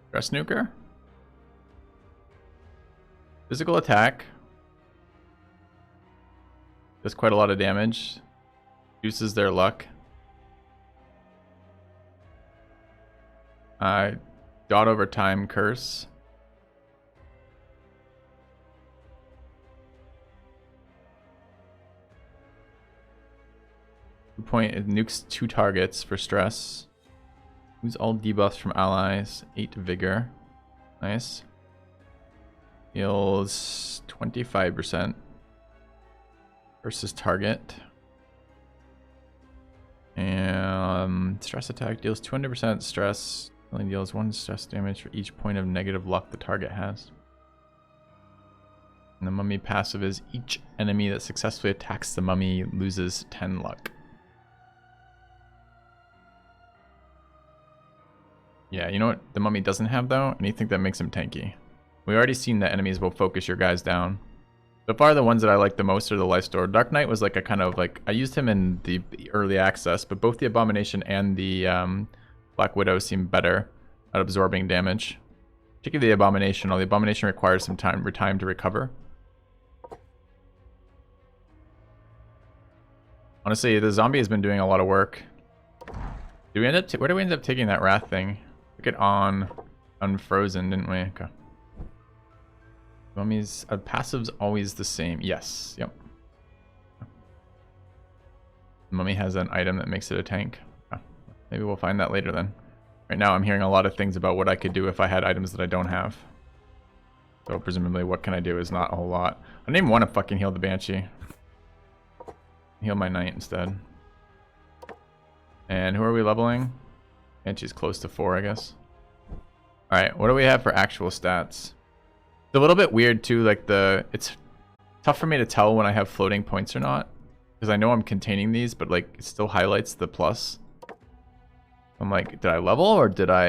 Dress nuker. Physical attack. Does quite a lot of damage. Reduces their luck. Dot over time curse. Point it nukes 2 targets for stress. Lose all debuffs from allies. 8 vigor. Nice. Heals 25% versus target. And stress attack deals 200% stress. Only deals 1 stress damage for each point of negative luck the target has. And the mummy passive is each enemy that successfully attacks the mummy loses 10 luck. Yeah, you know what the mummy doesn't have though? Anything that makes him tanky. We already seen that enemies will focus your guys down. So far the ones that I like the most are the Life Store. Dark Knight was like a kind of like, I used him in the early access, but both the Abomination and the Black Widow seem better at absorbing damage. Particularly the Abomination. The Abomination requires some time to recover. Honestly, the zombie has been doing a lot of work. Do we end up where do we end up taking that Wrath thing? Took it on Unfrozen, didn't we? Okay. Mummy's passive's always the same. Yes. Yep. Mummy has an item that makes it a tank. Okay. Maybe we'll find that later then. Right now I'm hearing a lot of things about what I could do if I had items that I don't have. So presumably what can I do is not a whole lot. I didn't even want to fucking heal the Banshee. Heal my Knight instead. And who are we leveling? Banshee's close to 4, I guess. Alright, what do we have for actual stats? It's a little bit weird too, like it's tough for me to tell when I have floating points or not. Because I know I'm containing these, but like it still highlights the plus. I'm like, did I level or did I